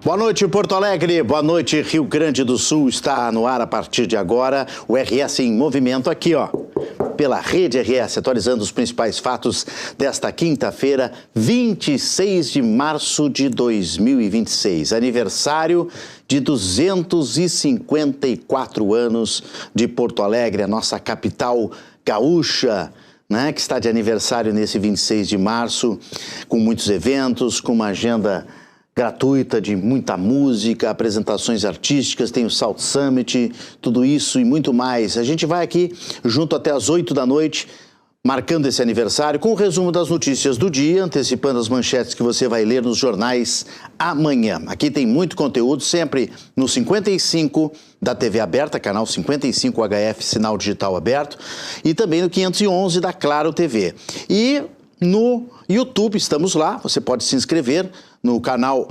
Boa noite, Porto Alegre. Boa noite, Rio Grande do Sul. Está no ar a partir de agora o RS em Movimento aqui, ó, pela Rede RS, atualizando os principais fatos desta quinta-feira, 26 de março de 2026. Aniversário de 254 anos de Porto Alegre, a nossa capital gaúcha, né, que está de aniversário nesse 26 de março, com muitos eventos, com uma agenda gratuita de muita música, apresentações artísticas, tem o South Summit, tudo isso e muito mais. A gente vai aqui junto até às 8 da noite, marcando esse aniversário, com o resumo das notícias do dia, antecipando as manchetes que você vai ler nos jornais amanhã. Aqui tem muito conteúdo, sempre no 55 da TV aberta, canal 55 HF, sinal digital aberto, e também no 511 da Claro TV. E no YouTube, estamos lá, você pode se inscrever no canal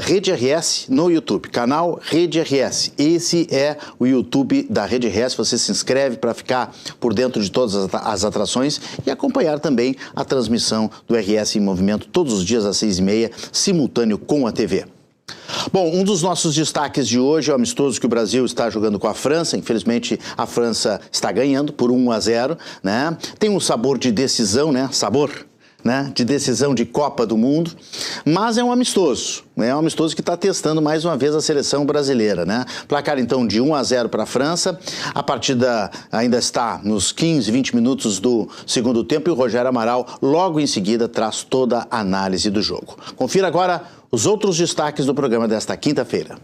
Rede RS no YouTube, canal Rede RS. Esse é o YouTube da Rede RS, você se inscreve para ficar por dentro de todas as atrações e acompanhar também a transmissão do RS em Movimento todos os dias às 6h30, simultâneo com a TV. Bom, um dos nossos destaques de hoje é o amistoso que o Brasil está jogando com a França. Infelizmente, a França está ganhando por 1-0, né? Tem um sabor de decisão, né? De decisão de Copa do Mundo, mas é um amistoso, né? É um amistoso que está testando mais uma vez a seleção brasileira, né? Placar então de 1-0 para a França, a partida ainda está nos 15, 20 minutos do segundo tempo e o Rogério Amaral logo em seguida traz toda a análise do jogo. Confira agora os outros destaques do programa desta quinta-feira.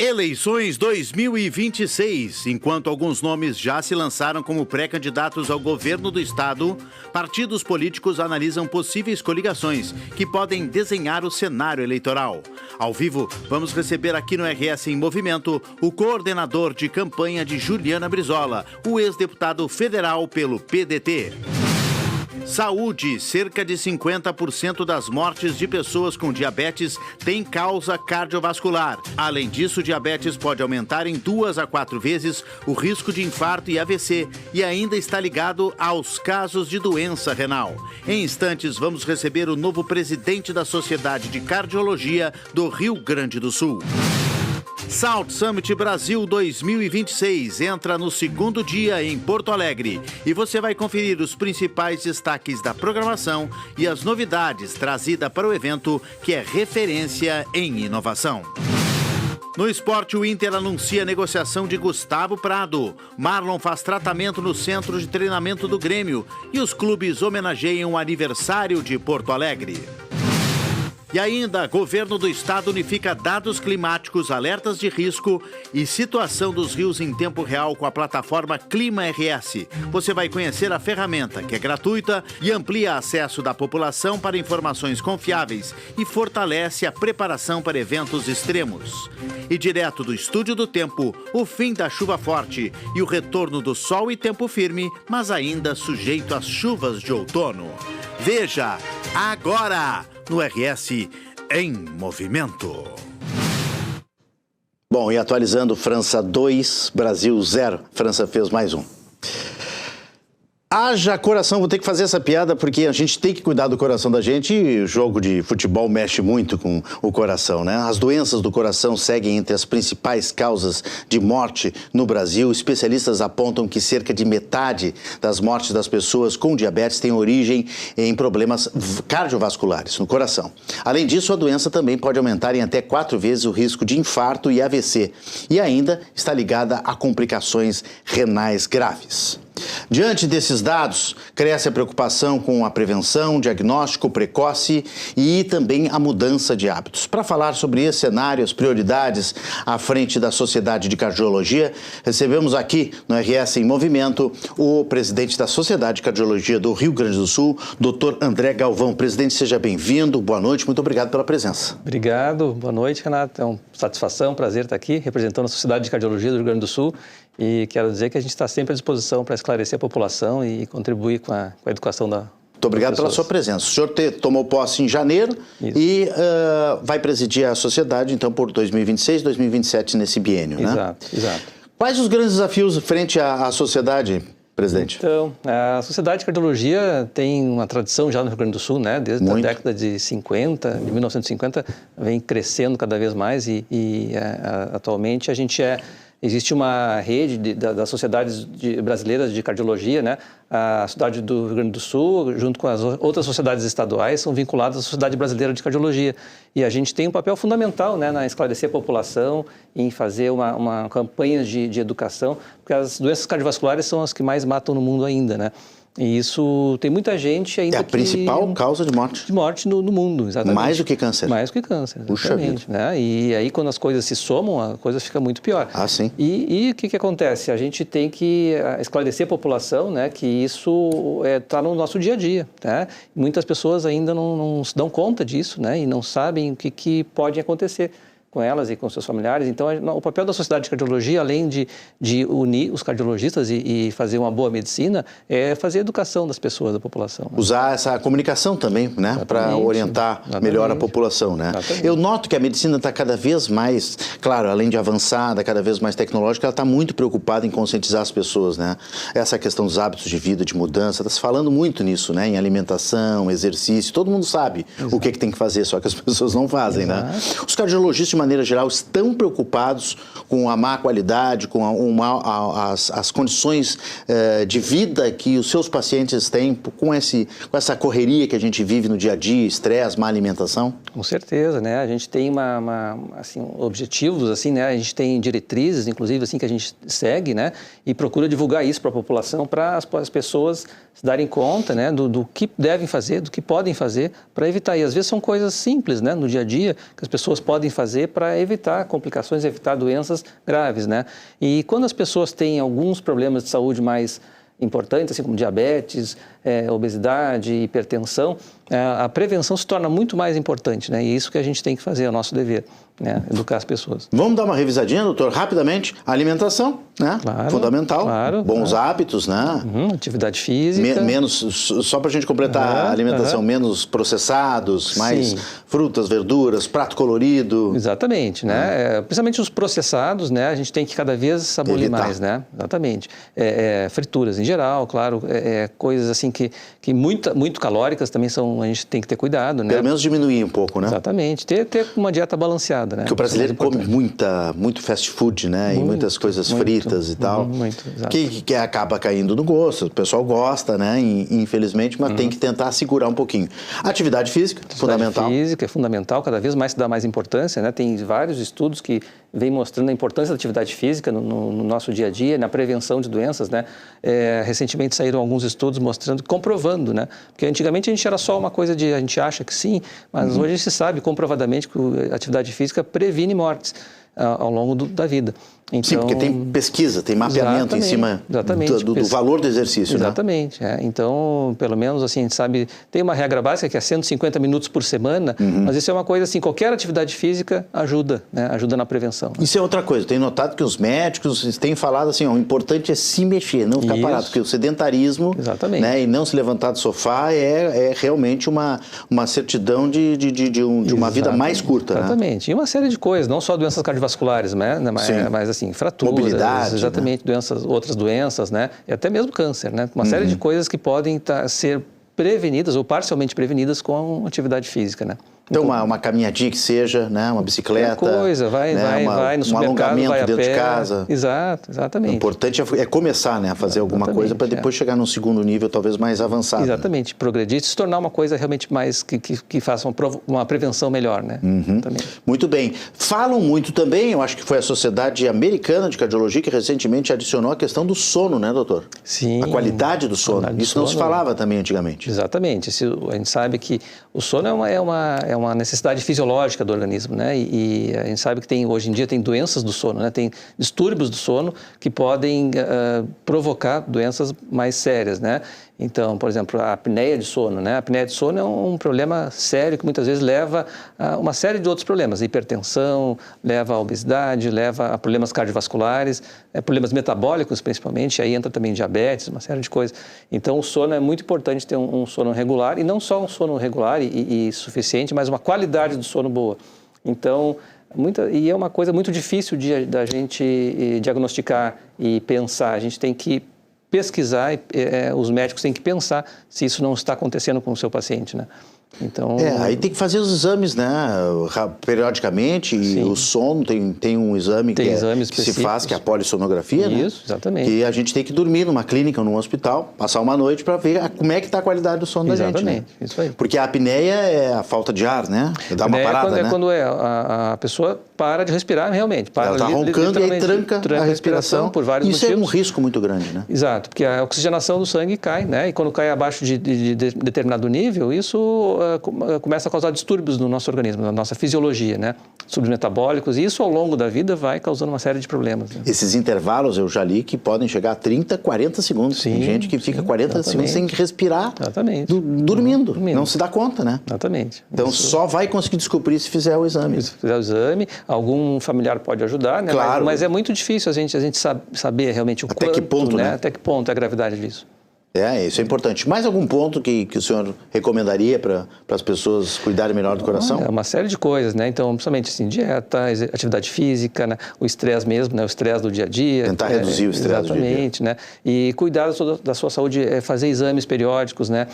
Eleições 2026. Enquanto alguns nomes já se lançaram como pré-candidatos ao governo do estado, partidos políticos analisam possíveis coligações que podem desenhar o cenário eleitoral. Ao vivo, vamos receber aqui no RS em Movimento o coordenador de campanha de Juliana Brizola, o ex-deputado federal pelo PDT. Saúde. Cerca de 50% das mortes de pessoas com diabetes tem causa cardiovascular. Além disso, diabetes pode aumentar em 2 a 4 vezes o risco de infarto e AVC e ainda está ligado aos casos de doença renal. Em instantes, vamos receber o novo presidente da Sociedade de Cardiologia do Rio Grande do Sul. South Summit Brasil 2026 entra no segundo dia em Porto Alegre e você vai conferir os principais destaques da programação e as novidades trazidas para o evento, que é referência em inovação. No esporte, o Inter anuncia a negociação de Gustavo Prado. Marlon faz tratamento no centro de treinamento do Grêmio e os clubes homenageiam o aniversário de Porto Alegre. E ainda, governo do estado unifica dados climáticos, alertas de risco e situação dos rios em tempo real com a plataforma Clima RS. Você vai conhecer a ferramenta, que é gratuita e amplia acesso da população para informações confiáveis e fortalece a preparação para eventos extremos. E direto do Estúdio do Tempo, o fim da chuva forte e o retorno do sol e tempo firme, mas ainda sujeito às chuvas de outono. Veja agora no RS em Movimento. Bom, e atualizando, França 2, Brasil 0. França fez mais um. Haja coração, vou ter que fazer essa piada porque a gente tem que cuidar do coração da gente e o jogo de futebol mexe muito com o coração, né? As doenças do coração seguem entre as principais causas de morte no Brasil. Especialistas apontam que cerca de metade das mortes das pessoas com diabetes tem origem em problemas cardiovasculares no coração. Além disso, a doença também pode aumentar em até 4 vezes o risco de infarto e AVC e ainda está ligada a complicações renais graves. Diante desses dados, cresce a preocupação com a prevenção, diagnóstico precoce e também a mudança de hábitos. Para falar sobre esse cenário, as prioridades à frente da Sociedade de Cardiologia, recebemos aqui no RS em Movimento o presidente da Sociedade de Cardiologia do Rio Grande do Sul, Dr. André Galvão. Presidente, seja bem-vindo, boa noite, muito obrigado pela presença. Obrigado, boa noite, Renato. É uma satisfação, um prazer estar aqui representando a Sociedade de Cardiologia do Rio Grande do Sul. E quero dizer que a gente está sempre à disposição para esclarecer a população e contribuir com a educação da Muito obrigado pela sua presença. O senhor tomou posse em janeiro e vai presidir a sociedade, então, por 2026, 2027, nesse biênio, né? Exato. Quais os grandes desafios frente à sociedade, presidente? Então, a Sociedade de Cardiologia tem uma tradição já no Rio Grande do Sul, né? Desde a década de 1950, vem crescendo cada vez mais e atualmente existe uma rede das sociedades brasileiras de cardiologia, né? A cidade do Rio Grande do Sul, junto com as outras sociedades estaduais, são vinculadas à Sociedade Brasileira de Cardiologia. E a gente tem um papel fundamental, né, na esclarecer a população, em fazer uma campanha de educação, porque as doenças cardiovasculares são as que mais matam no mundo ainda, né? E isso tem muita gente ainda É a principal causa de morte? De morte no mundo, exatamente. Mais do que câncer? Mais do que câncer, Puxa vida. né? E aí, quando as coisas se somam, a coisa fica muito pior. Ah, sim. E o que acontece? A gente tem que esclarecer a população, né, que isso está no nosso dia a dia, né? Muitas pessoas ainda não se dão conta disso, né, e não sabem o que pode acontecer com elas e com seus familiares. Então, o papel da Sociedade de Cardiologia, além de unir os cardiologistas e fazer uma boa medicina, é fazer a educação das pessoas, da população. Né? Usar essa comunicação também, né, para orientar melhor a população, né? Exatamente. Eu noto que a medicina está cada vez mais, claro, além de avançada, cada vez mais tecnológica, ela está muito preocupada em conscientizar as pessoas, né? Essa questão dos hábitos de vida, de mudança, está se falando muito nisso, né? Em alimentação, exercício, todo mundo sabe o que tem que fazer, só que as pessoas não fazem, né? Os cardiologistas, de maneira geral, estão preocupados com a má qualidade, com as condições de vida que os seus pacientes têm, com essa correria que a gente vive no dia a dia, estresse, má alimentação? Com certeza, né? A gente tem assim, objetivos, assim, né? A gente tem diretrizes, inclusive, assim, que a gente segue, né? E procura divulgar isso para a população, para as pessoas se darem conta, né? Do que devem fazer, do que podem fazer para evitar. E às vezes são coisas simples, né? No dia a dia, que as pessoas podem fazer para evitar complicações, evitar doenças graves, né? E quando as pessoas têm alguns problemas de saúde mais importantes, assim como diabetes, obesidade, hipertensão, a prevenção se torna muito mais importante, né? E isso que a gente tem que fazer, é o nosso dever, né? Educar as pessoas. Vamos dar uma revisadinha, doutor, rapidamente. Alimentação, né? Claro, fundamental. Claro, bons hábitos, né? Atividade física. Só para a gente completar a alimentação, menos processados, mais frutas, verduras, prato colorido. Exatamente, né? Principalmente os processados, né? A gente tem que cada vez abolir mais, né? Exatamente. Frituras em geral, claro, coisas assim que muito calóricas também a gente tem que ter cuidado, né? Pelo menos diminuir um pouco, né? Exatamente. Ter uma dieta balanceada, né? Porque o brasileiro come muito fast food, né? E muitas coisas fritas e tal. Que acaba caindo no gosto. O pessoal gosta, né? Infelizmente, mas tem que tentar segurar um pouquinho. Atividade física, fundamental. Atividade física é fundamental, cada vez mais se dá mais importância, né? Tem vários estudos que vêm mostrando a importância da atividade física no nosso dia a dia, na prevenção de doenças, né? Recentemente saíram alguns estudos mostrando, comprovando, né? Porque antigamente a gente era só uma coisa a gente acha que sim, mas hoje se sabe comprovadamente que a atividade física previne mortes ao longo da vida. Então, sim, porque tem pesquisa, tem mapeamento em cima do valor do exercício, exatamente, né? Então, pelo menos assim, a gente sabe, tem uma regra básica que é 150 minutos por semana, mas isso é uma coisa assim, qualquer atividade física ajuda, né? Ajuda na prevenção. Né? Isso é outra coisa, tenho notado que os médicos têm falado assim, o importante é se mexer, não ficar parado, porque o sedentarismo, né, e não se levantar do sofá é realmente uma certidão de uma vida mais curta. Exatamente, né? E uma série de coisas, não só doenças cardiovasculares, né? Mas assim, fraturas, mobilidade, exatamente, né? Outras doenças, né? E até mesmo câncer, né? Uma série de coisas que podem ser prevenidas ou parcialmente prevenidas com atividade física, né? Então, uma caminhadinha que seja, né? Uma bicicleta. Coisa, vai no supermercado, alongamento vai a dentro pé. de casa. Exatamente. O importante é começar, né? A fazer alguma coisa para depois chegar num segundo nível, talvez mais avançado. Exatamente. Né? Progredir, se tornar uma coisa realmente mais que faça uma prevenção melhor, né? Muito bem. Falam muito também, eu acho que foi a Sociedade Americana de Cardiologia que recentemente adicionou a questão do sono, né, doutor? Sim. A qualidade do sono. Isso não se falava também antigamente. Exatamente. A gente sabe que o sono é uma necessidade fisiológica do organismo, né? E a gente sabe que hoje em dia tem doenças do sono, né? Tem distúrbios do sono que podem provocar doenças mais sérias, né? Então, por exemplo, a apneia de sono, né? A apneia de sono é um problema sério que muitas vezes leva a uma série de outros problemas, hipertensão, leva a obesidade, leva a problemas cardiovasculares, problemas metabólicos principalmente, aí entra também diabetes, uma série de coisas. Então, o sono é muito importante ter um sono regular, e não só um sono regular e suficiente, mas uma qualidade do sono boa. Então, e é uma coisa muito difícil da gente diagnosticar e pensar. A gente tem que pesquisar, os médicos têm que pensar se isso não está acontecendo com o seu paciente, né? Então... aí tem que fazer os exames, né, periodicamente, e o sono tem um exame que se faz, que é a polissonografia, Isso, né? Exatamente. E a gente tem que dormir numa clínica ou num hospital, passar uma noite para ver como é que está a qualidade do sono da gente, né? Exatamente, isso aí. Porque a apneia é a falta de ar, né? Dá uma parada, né? Quando a pessoa para de respirar realmente. Ela está roncando e aí tranca a respiração por vários motivos. Isso é um risco muito grande, né? Exato, porque a oxigenação do sangue cai, né? E quando cai abaixo de determinado nível, isso começa a causar distúrbios no nosso organismo, na nossa fisiologia, né? Distúrbios metabólicos, e isso ao longo da vida vai causando uma série de problemas, né? Esses intervalos eu já li que podem chegar a 30, 40 segundos. Tem gente que fica 40 segundos sem respirar, dormindo. Não se dá conta, né? Exatamente. Então só vai conseguir descobrir se fizer o exame. Se fizer o exame, algum familiar pode ajudar, né? Claro. Mas é muito difícil a gente saber realmente Até que ponto, né? Até que ponto é a gravidade disso. Isso é importante. Mais algum ponto que o senhor recomendaria para as pessoas cuidarem melhor do coração? Uma série de coisas, né? Então, principalmente assim, dieta, atividade física, né? O estresse mesmo, né? O estresse do dia a dia. Tentar reduzir o estresse do dia a dia. Exatamente, né? E cuidar da sua saúde, fazer exames periódicos, né?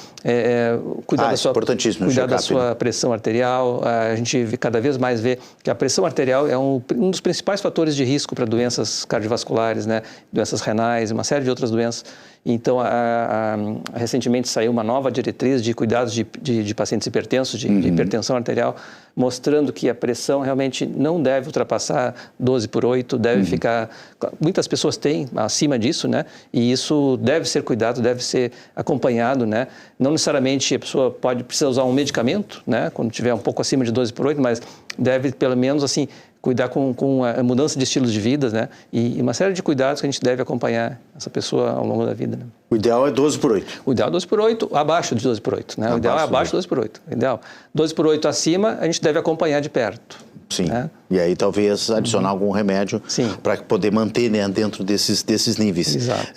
Cuidar importantíssimo. Cuidar da sua pressão arterial. A gente cada vez mais vê que a pressão arterial é um dos principais fatores de risco para doenças cardiovasculares, né? Doenças renais, uma série de outras doenças. Então, recentemente saiu uma nova diretriz de cuidados de pacientes hipertensos, de hipertensão arterial, mostrando que a pressão realmente não deve ultrapassar 12/8, deve ficar... Muitas pessoas têm acima disso, né? E isso deve ser cuidado, deve ser acompanhado, né? Não necessariamente a pessoa precisa usar um medicamento, né? Quando tiver um pouco acima de 12/8, mas deve, pelo menos, assim, cuidar com a mudança de estilos de vida, né? E uma série de cuidados que a gente deve acompanhar essa pessoa ao longo da vida, né? O ideal é 12/8. O ideal é 12/8, abaixo de 12/8, né? O ideal é abaixo de 12/8. O ideal. 12/8 acima, a gente deve acompanhar de perto. Sim. Né? E aí talvez adicionar algum remédio para poder manter, né, dentro desses níveis. Exato.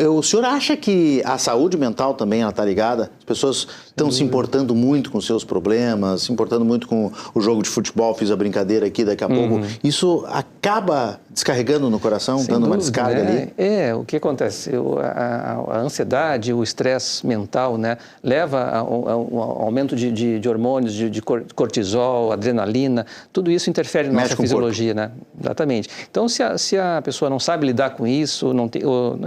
O senhor acha que a saúde mental também está ligada? As pessoas estão se importando muito com seus problemas, se importando muito com o jogo de futebol, fiz a brincadeira aqui daqui a pouco. Isso acaba descarregando no coração, Sem dando uma dúvida, descarga né? ali? O que acontece? A ansiedade, o estresse mental, né, leva ao aumento de hormônios, de cortisol, adrenalina, tudo isso interfere na nossa fisiologia, né? Exatamente. Então, se a pessoa não sabe lidar com isso, não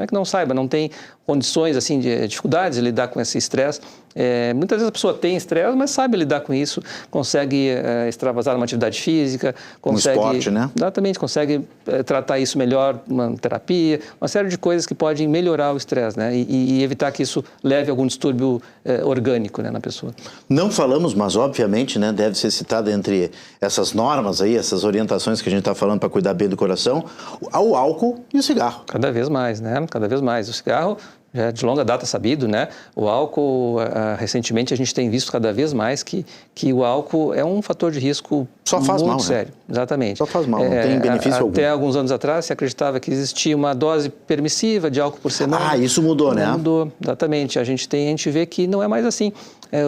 é que não saiba, não tem condições, assim, de dificuldades de lidar com esse estresse. Muitas vezes a pessoa tem estresse, mas sabe lidar com isso, consegue extravasar numa atividade física, consegue... Um esporte, né? Exatamente, consegue tratar isso melhor, uma terapia, uma série de coisas que podem melhorar o estresse, né? E evitar que isso leve a algum distúrbio orgânico, né, na pessoa. Não falamos, mas obviamente, né, deve ser citada entre essas normas aí, essas orientações que a gente está falando para cuidar bem do coração, o álcool e o cigarro. Cada vez mais, né? Cada vez mais. O cigarro já é de longa data sabido, né? O álcool, recentemente a gente tem visto cada vez mais que o álcool é um fator de risco muito sério. Né? Exatamente. Só faz mal, não tem benefício algum. Até alguns anos atrás se acreditava que existia uma dose permissiva de álcool por semana. Isso mudou, né? Mudou, exatamente. A gente vê que não é mais assim.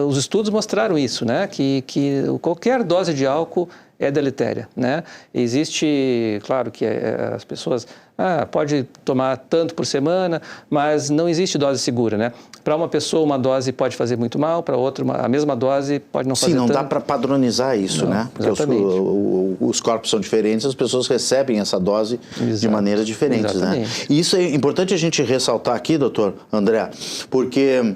Os estudos mostraram isso, né? Que qualquer dose de álcool é deletéria, né? Existe, claro que as pessoas pode tomar tanto por semana, mas não existe dose segura, né? Para uma pessoa uma dose pode fazer muito mal, para outra a mesma dose pode não fazer tanto. Sim, não dá para padronizar isso, não, né? Porque os corpos são diferentes, as pessoas recebem essa dose de maneiras diferentes, né? E isso é importante a gente ressaltar aqui, doutor André, porque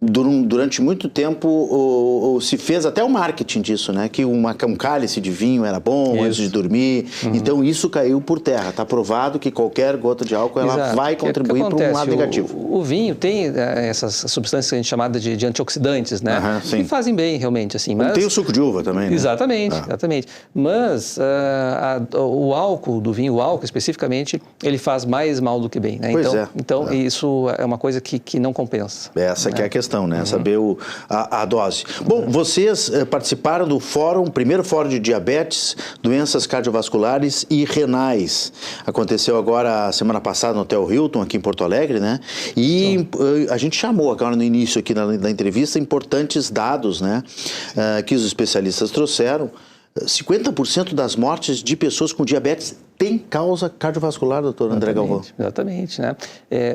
durante muito tempo se fez até o marketing disso, né? Que um cálice de vinho era bom antes de dormir. Então isso caiu por terra. Está provado que qualquer gota de álcool ela vai contribuir para um lado negativo. O vinho tem essas substâncias que a gente chama de antioxidantes, né? Que fazem bem realmente, assim. Mas tem o suco de uva também, né? Exatamente, exatamente. Mas o álcool do vinho, o álcool especificamente, ele faz mais mal do que bem, né? Então isso é uma coisa que não compensa. Essa que é a questão. Né? Saber a dose. Bom, vocês participaram do primeiro fórum de diabetes, doenças cardiovasculares e renais. Aconteceu agora, semana passada, no Hotel Hilton, aqui em Porto Alegre, né? E a gente chamou agora no início aqui da entrevista importantes dados, né? Que os especialistas trouxeram. 50% das mortes de pessoas com diabetes tem causa cardiovascular, doutor André Galvão. Exatamente, né?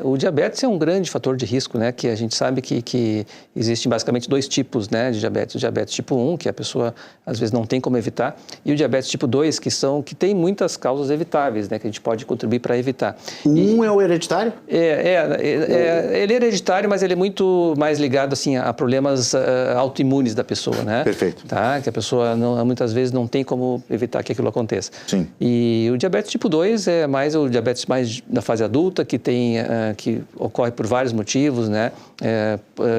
O diabetes é um grande fator de risco, né? Que a gente sabe que existem basicamente 2 tipos, né, de diabetes. O diabetes tipo 1, que a pessoa às vezes não tem como evitar, e o diabetes tipo 2, que tem muitas causas evitáveis, né, que a gente pode contribuir para evitar. É o hereditário? Ele é hereditário, mas ele é muito mais ligado assim a problemas autoimunes da pessoa, né? Perfeito. Tá? Que a pessoa muitas vezes não tem como evitar que aquilo aconteça. Sim. E o diabetes tipo 2 é mais o diabetes mais da fase adulta, que ocorre por vários motivos, né?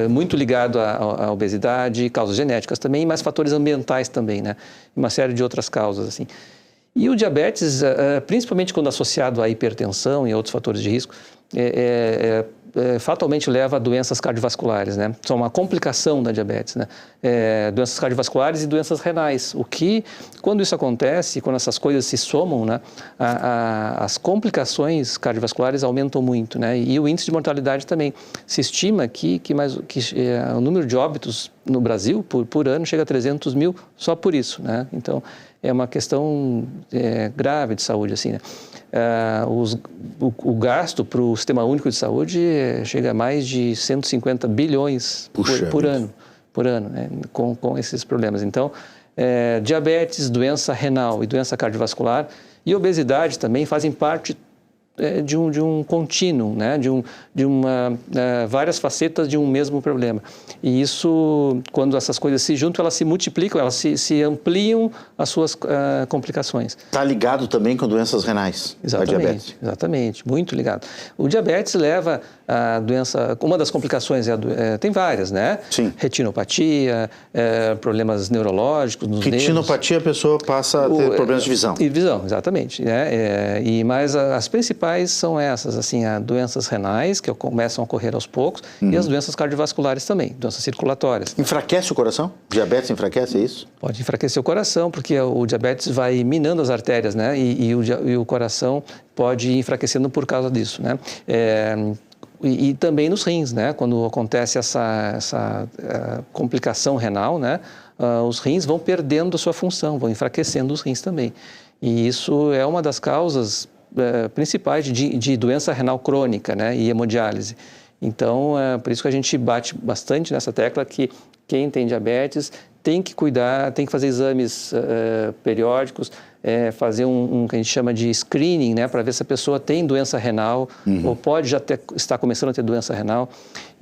Muito ligado à obesidade, causas genéticas também, mas fatores ambientais também, né? E uma série de outras causas, assim. E o diabetes, principalmente quando associado à hipertensão e outros fatores de risco, fatalmente leva a doenças cardiovasculares, né? São uma complicação da diabetes, né? Doenças cardiovasculares e doenças renais. O que, quando isso acontece, quando essas coisas se somam, né? As complicações cardiovasculares aumentam muito, né? E o índice de mortalidade também. Se estima que o número de óbitos no Brasil por ano chega a 300 mil só por isso, né? Então, é uma questão grave de saúde, assim, né? O gasto para o Sistema Único de Saúde chega a mais de 150 bilhões por ano, né? com esses problemas. Então, diabetes, doença renal e doença cardiovascular e obesidade também fazem parte de um contínuo, né? Várias facetas de um mesmo problema. E isso, quando essas coisas se juntam, elas se multiplicam, elas se ampliam as suas complicações. Está ligado também com doenças renais, a diabetes? Exatamente, muito ligado. O diabetes leva a doença, uma das complicações tem várias, né? Sim. Retinopatia, problemas neurológicos nos nervos. Retinopatia, a pessoa passa a ter problemas de visão. E visão, exatamente. Né? Mas as principais são essas, assim, as doenças renais, que começam a ocorrer aos poucos, e as doenças cardiovasculares também, doenças circulatórias. Enfraquece o coração? Diabetes enfraquece, é isso? Pode enfraquecer o coração, porque o diabetes vai minando as artérias, né? E o coração pode ir enfraquecendo por causa disso, né? E também nos rins, né? Quando acontece essa complicação renal, né? Os rins vão perdendo a sua função, vão enfraquecendo os rins também. E isso é uma das causas principais de doença renal crônica, né? E hemodiálise. Então, por isso que a gente bate bastante nessa tecla que quem tem diabetes tem que cuidar, tem que fazer exames periódicos, fazer um que a gente chama de screening, né, para ver se a pessoa tem doença renal ou pode já estar começando a ter doença renal.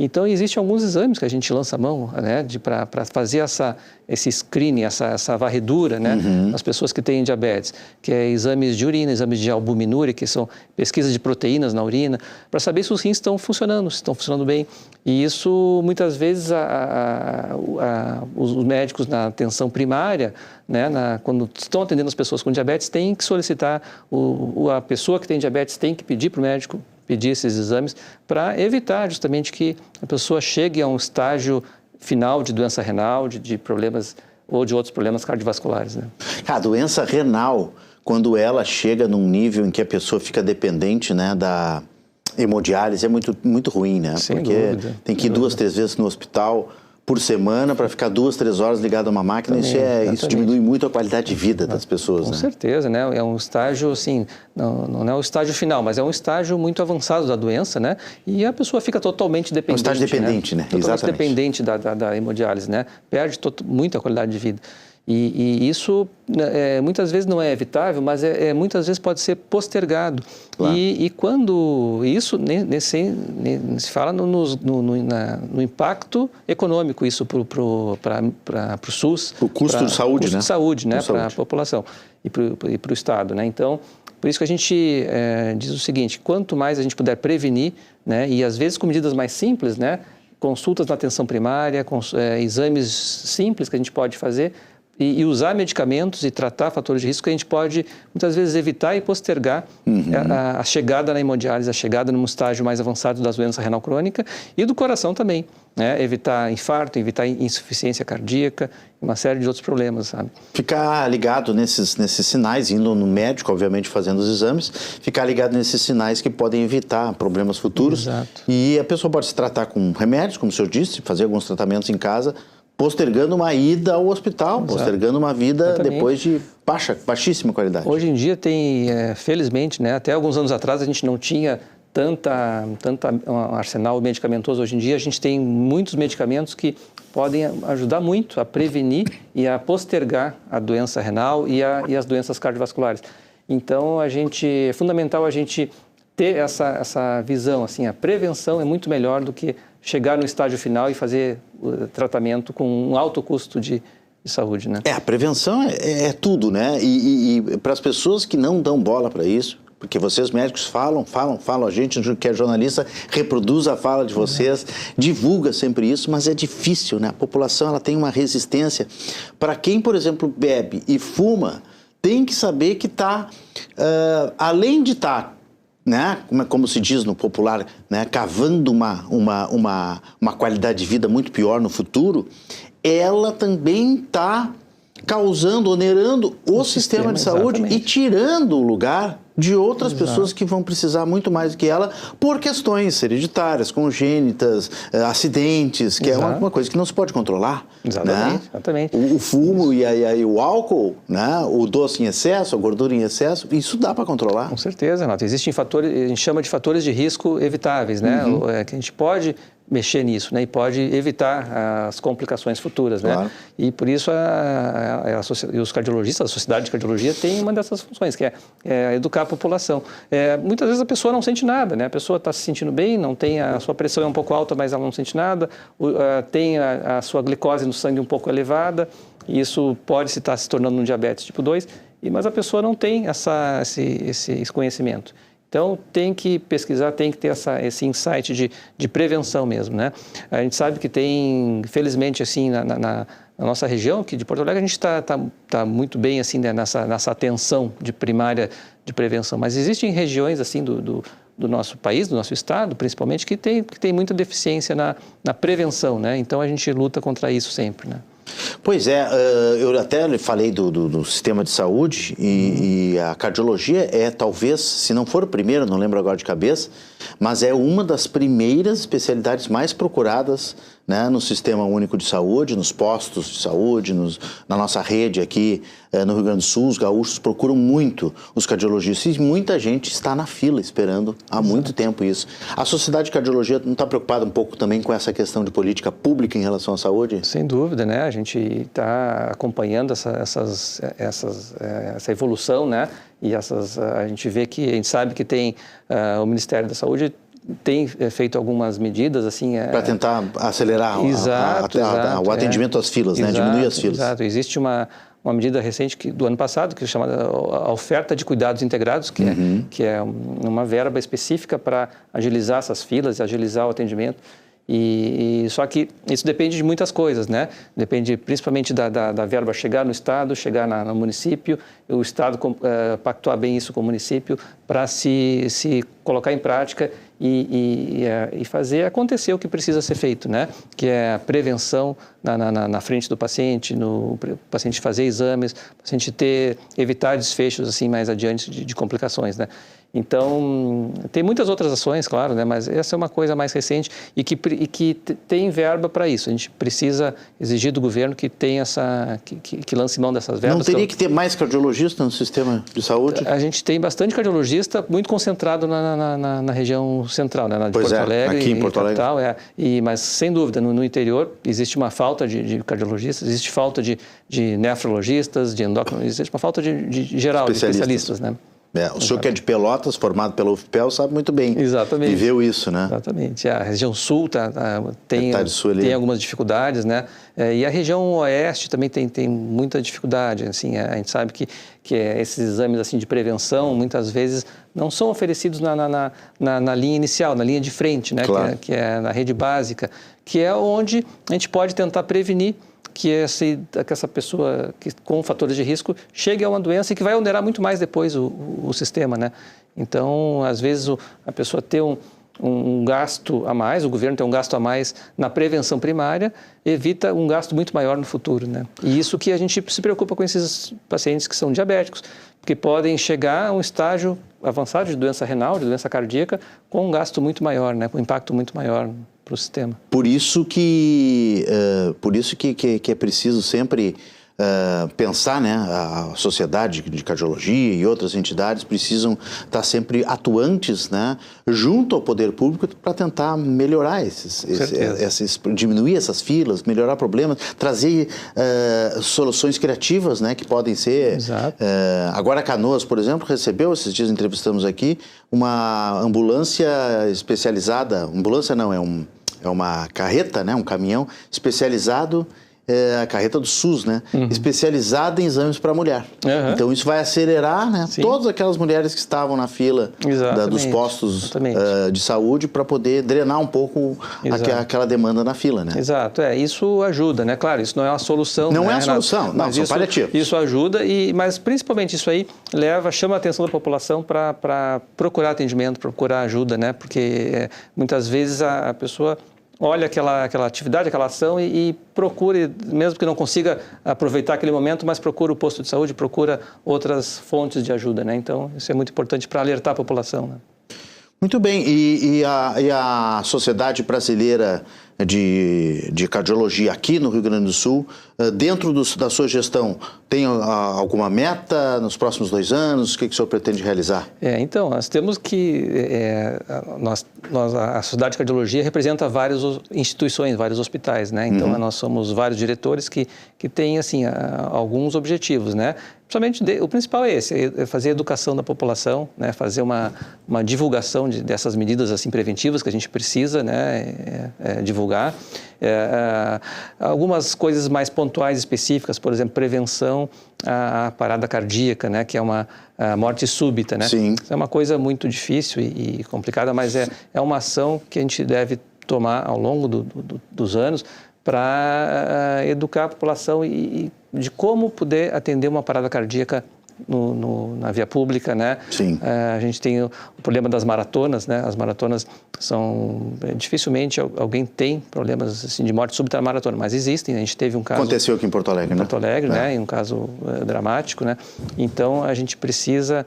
Então, existem alguns exames que a gente lança a mão, né, para fazer esse screening, essa varredura, né, nas pessoas que têm diabetes, que é exames de urina, exames de albuminúria, que são pesquisas de proteínas na urina, para saber se os rins estão funcionando, se estão funcionando bem. E isso, muitas vezes, os médicos na atenção primária, né, quando estão atendendo as pessoas com diabetes, têm que solicitar, a pessoa que tem diabetes tem que pedir para o médico pedir esses exames para evitar justamente que a pessoa chegue a um estágio final de doença renal, de problemas ou de outros problemas cardiovasculares, né? A doença renal, quando ela chega num nível em que a pessoa fica dependente, né, da hemodiálise, é muito, muito ruim, né? Sem Porque dúvida, tem que ir 2, 3 vezes no hospital por semana para ficar 2, 3 horas ligado a uma máquina. Isso diminui muito a qualidade de vida das pessoas, com né? certeza, né? É um estágio, assim, não é o estágio final, mas é um estágio muito avançado da doença, né? E a pessoa fica totalmente dependente. Um estágio dependente, né? Totalmente Exatamente. Dependente da hemodiálise, né? Perde muita qualidade de vida. E isso muitas vezes não é evitável, mas muitas vezes pode ser postergado. Claro. E quando isso se fala no impacto econômico isso para o SUS. O custo de saúde, custo né? de saúde, né? Para a população e para o Estado, né? Então, por isso que a gente diz o seguinte: quanto mais a gente puder prevenir, né? E às vezes com medidas mais simples, né? Consultas na atenção primária, exames simples que a gente pode fazer, e usar medicamentos e tratar fatores de risco que a gente pode, muitas vezes, evitar e postergar a chegada na hemodiálise, a chegada num estágio mais avançado da doença renal crônica e do coração também, né? Evitar infarto, evitar insuficiência cardíaca, uma série de outros problemas, sabe? Ficar ligado nesses sinais, indo no médico, obviamente, fazendo os exames, ficar ligado nesses sinais que podem evitar problemas futuros. Exato. E a pessoa pode se tratar com remédios, como o senhor disse, fazer alguns tratamentos em casa, postergando uma ida ao hospital, postergando uma vida depois de baixíssima qualidade. Hoje em dia tem, felizmente, né, até alguns anos atrás a gente não tinha tanta um arsenal medicamentoso. Hoje em dia a gente tem muitos medicamentos que podem ajudar muito a prevenir e a postergar a doença renal e as doenças cardiovasculares. Então é fundamental a gente ter essa visão, assim, a prevenção é muito melhor do que chegar no estágio final e fazer o tratamento com um alto custo de saúde, né? A prevenção é tudo, né? E para as pessoas que não dão bola para isso, porque vocês médicos falam, a gente que é jornalista reproduz a fala de vocês, divulga sempre isso, mas é difícil, né? A população ela tem uma resistência. Para quem, por exemplo, bebe e fuma, tem que saber que está, além de estar, né, como se diz no popular, né, cavando uma qualidade de vida muito pior no futuro, ela também está causando, onerando o sistema de saúde, exatamente, e tirando o lugar de outras pessoas que vão precisar muito mais do que ela por questões hereditárias, congênitas, acidentes, que é uma coisa que não se pode controlar. Exatamente, né? Exatamente. O fumo e o álcool, né? O doce em excesso, a gordura em excesso, isso dá para controlar. Com certeza, Renato. Existem fatores, a gente chama de fatores de risco evitáveis, né? Que a gente pode mexer nisso, né? E pode evitar as complicações futuras, né? Claro. E por isso os cardiologistas, a Sociedade de Cardiologia tem uma dessas funções, que é educar a população. Muitas vezes a pessoa não sente nada, né? A pessoa está se sentindo bem, não tem a sua pressão é um pouco alta, mas ela não sente nada, tem a sua glicose no sangue um pouco elevada, e isso pode estar se tornando um diabetes tipo 2, mas a pessoa não tem esse conhecimento. Então, tem que pesquisar, tem que ter esse insight de prevenção mesmo, né? A gente sabe que tem, felizmente, assim, na nossa região, que de Porto Alegre, a gente está muito bem, assim, né, nessa atenção de primária de prevenção. Mas existem regiões, assim, do nosso país, do nosso estado, principalmente, que tem muita deficiência na prevenção, né? Então, a gente luta contra isso sempre, né? Pois é, eu até falei do sistema de saúde e a cardiologia é talvez, se não for o primeiro, não lembro agora de cabeça, mas é uma das primeiras especialidades mais procuradas, né, no Sistema Único de Saúde, nos postos de saúde, na nossa rede aqui no Rio Grande do Sul. Os gaúchos procuram muito os cardiologistas e muita gente está na fila esperando há muito tempo isso. A Sociedade de Cardiologia não está preocupada um pouco também com essa questão de política pública em relação à saúde? Sem dúvida, né? A gente está acompanhando essa evolução, né? E a gente sabe que tem o Ministério da Saúde tem feito algumas medidas assim para tentar acelerar o atendimento às filas, né? Diminuir as filas. Exato. Existe uma medida recente do ano passado que é chamada a oferta de cuidados integrados, que é uma verba específica para agilizar essas filas e agilizar o atendimento. Só que isso depende de muitas coisas, né? Depende principalmente da verba chegar no Estado, chegar no município, o Estado pactuar bem isso com o município para se colocar em prática e fazer acontecer o que precisa ser feito, né? Que é a prevenção na frente do paciente, o paciente fazer exames, o paciente evitar desfechos assim mais adiante de complicações, né? Então, tem muitas outras ações, claro, né? Mas essa é uma coisa mais recente e que tem verba para isso. A gente precisa exigir do governo que tenha que lance mão dessas verbas. Não teria que ter mais cardiologista no sistema de saúde? A gente tem bastante cardiologista, muito concentrado na região central, né? De Porto Alegre, aqui em Porto Alegre. Mas, sem dúvida, no interior existe uma falta de cardiologistas, existe falta de nefrologistas, de endocrinologistas, existe uma falta de especialistas, né? O senhor que é de Pelotas, formado pela UFPEL, sabe muito bem. Exatamente. Viveu isso, né? Exatamente. A região sul tem algumas dificuldades, né? E a região oeste também tem muita dificuldade. Assim, a gente sabe que esses exames assim, de prevenção, muitas vezes, não são oferecidos na linha inicial, na linha de frente, né? Claro. Que é na rede básica, que é onde a gente pode tentar prevenir que essa pessoa com fatores de risco chegue a uma doença e que vai onerar muito mais depois o sistema, né? Então, às vezes, a pessoa ter um gasto a mais, o governo tem um gasto a mais na prevenção primária, evita um gasto muito maior no futuro, né? E isso que a gente se preocupa com esses pacientes que são diabéticos, porque podem chegar a um estágio avançado de doença renal, de doença cardíaca, com um gasto muito maior, né? Com um impacto muito maior para o sistema. Por isso que é preciso sempre pensar, né, a sociedade de cardiologia e outras entidades precisam estar sempre atuantes, né, junto ao poder público para tentar melhorar diminuir essas filas, melhorar problemas, trazer soluções criativas, né, que podem ser... agora Canoas, por exemplo, recebeu, esses dias entrevistamos aqui, uma ambulância especializada, ambulância não, é uma carreta, né, um caminhão especializado, a carreta do SUS, né? Especializada em exames para mulher. Então isso vai acelerar, né, todas aquelas mulheres que estavam na fila dos postos de saúde para poder drenar um pouco aquela demanda na fila, né? Exato, isso ajuda, né? Claro, isso não é uma solução. Não né, é a solução, mas são paliativos. Isso ajuda, mas principalmente isso aí chama a atenção da população para procurar atendimento, procurar ajuda, né? Porque muitas vezes a pessoa olha aquela atividade, aquela ação e procure, mesmo que não consiga aproveitar aquele momento, mas procura o posto de saúde, procura outras fontes de ajuda, né? Então, isso é muito importante para alertar a população, né? Muito bem, e a Sociedade Brasileira de Cardiologia aqui no Rio Grande do Sul, dentro da sua gestão, tem alguma meta nos próximos 2 anos? O que o senhor pretende realizar? Então, nós temos que... a Sociedade de Cardiologia representa várias instituições, vários hospitais, né? Então, nós somos vários diretores que têm, assim, alguns objetivos, né? Principalmente, o principal é esse, é fazer a educação da população, né? Fazer uma divulgação dessas medidas, assim, preventivas que a gente precisa, né? Divulgar. Algumas coisas mais pontuais específicas, por exemplo, prevenção à parada cardíaca, né, que é uma morte súbita, né? Sim. Isso é uma coisa muito difícil e complicada, mas é uma ação que a gente deve tomar ao longo dos anos para educar a população e de como poder atender uma parada cardíaca na via pública, né? Sim. A gente tem o problema das maratonas, né? As maratonas são... dificilmente alguém tem problemas assim, de morte súbita na maratona, mas existem. A gente teve um caso... Aconteceu aqui em Porto Alegre, né? Em Porto Alegre, né? Em um caso dramático, né? Então, a gente precisa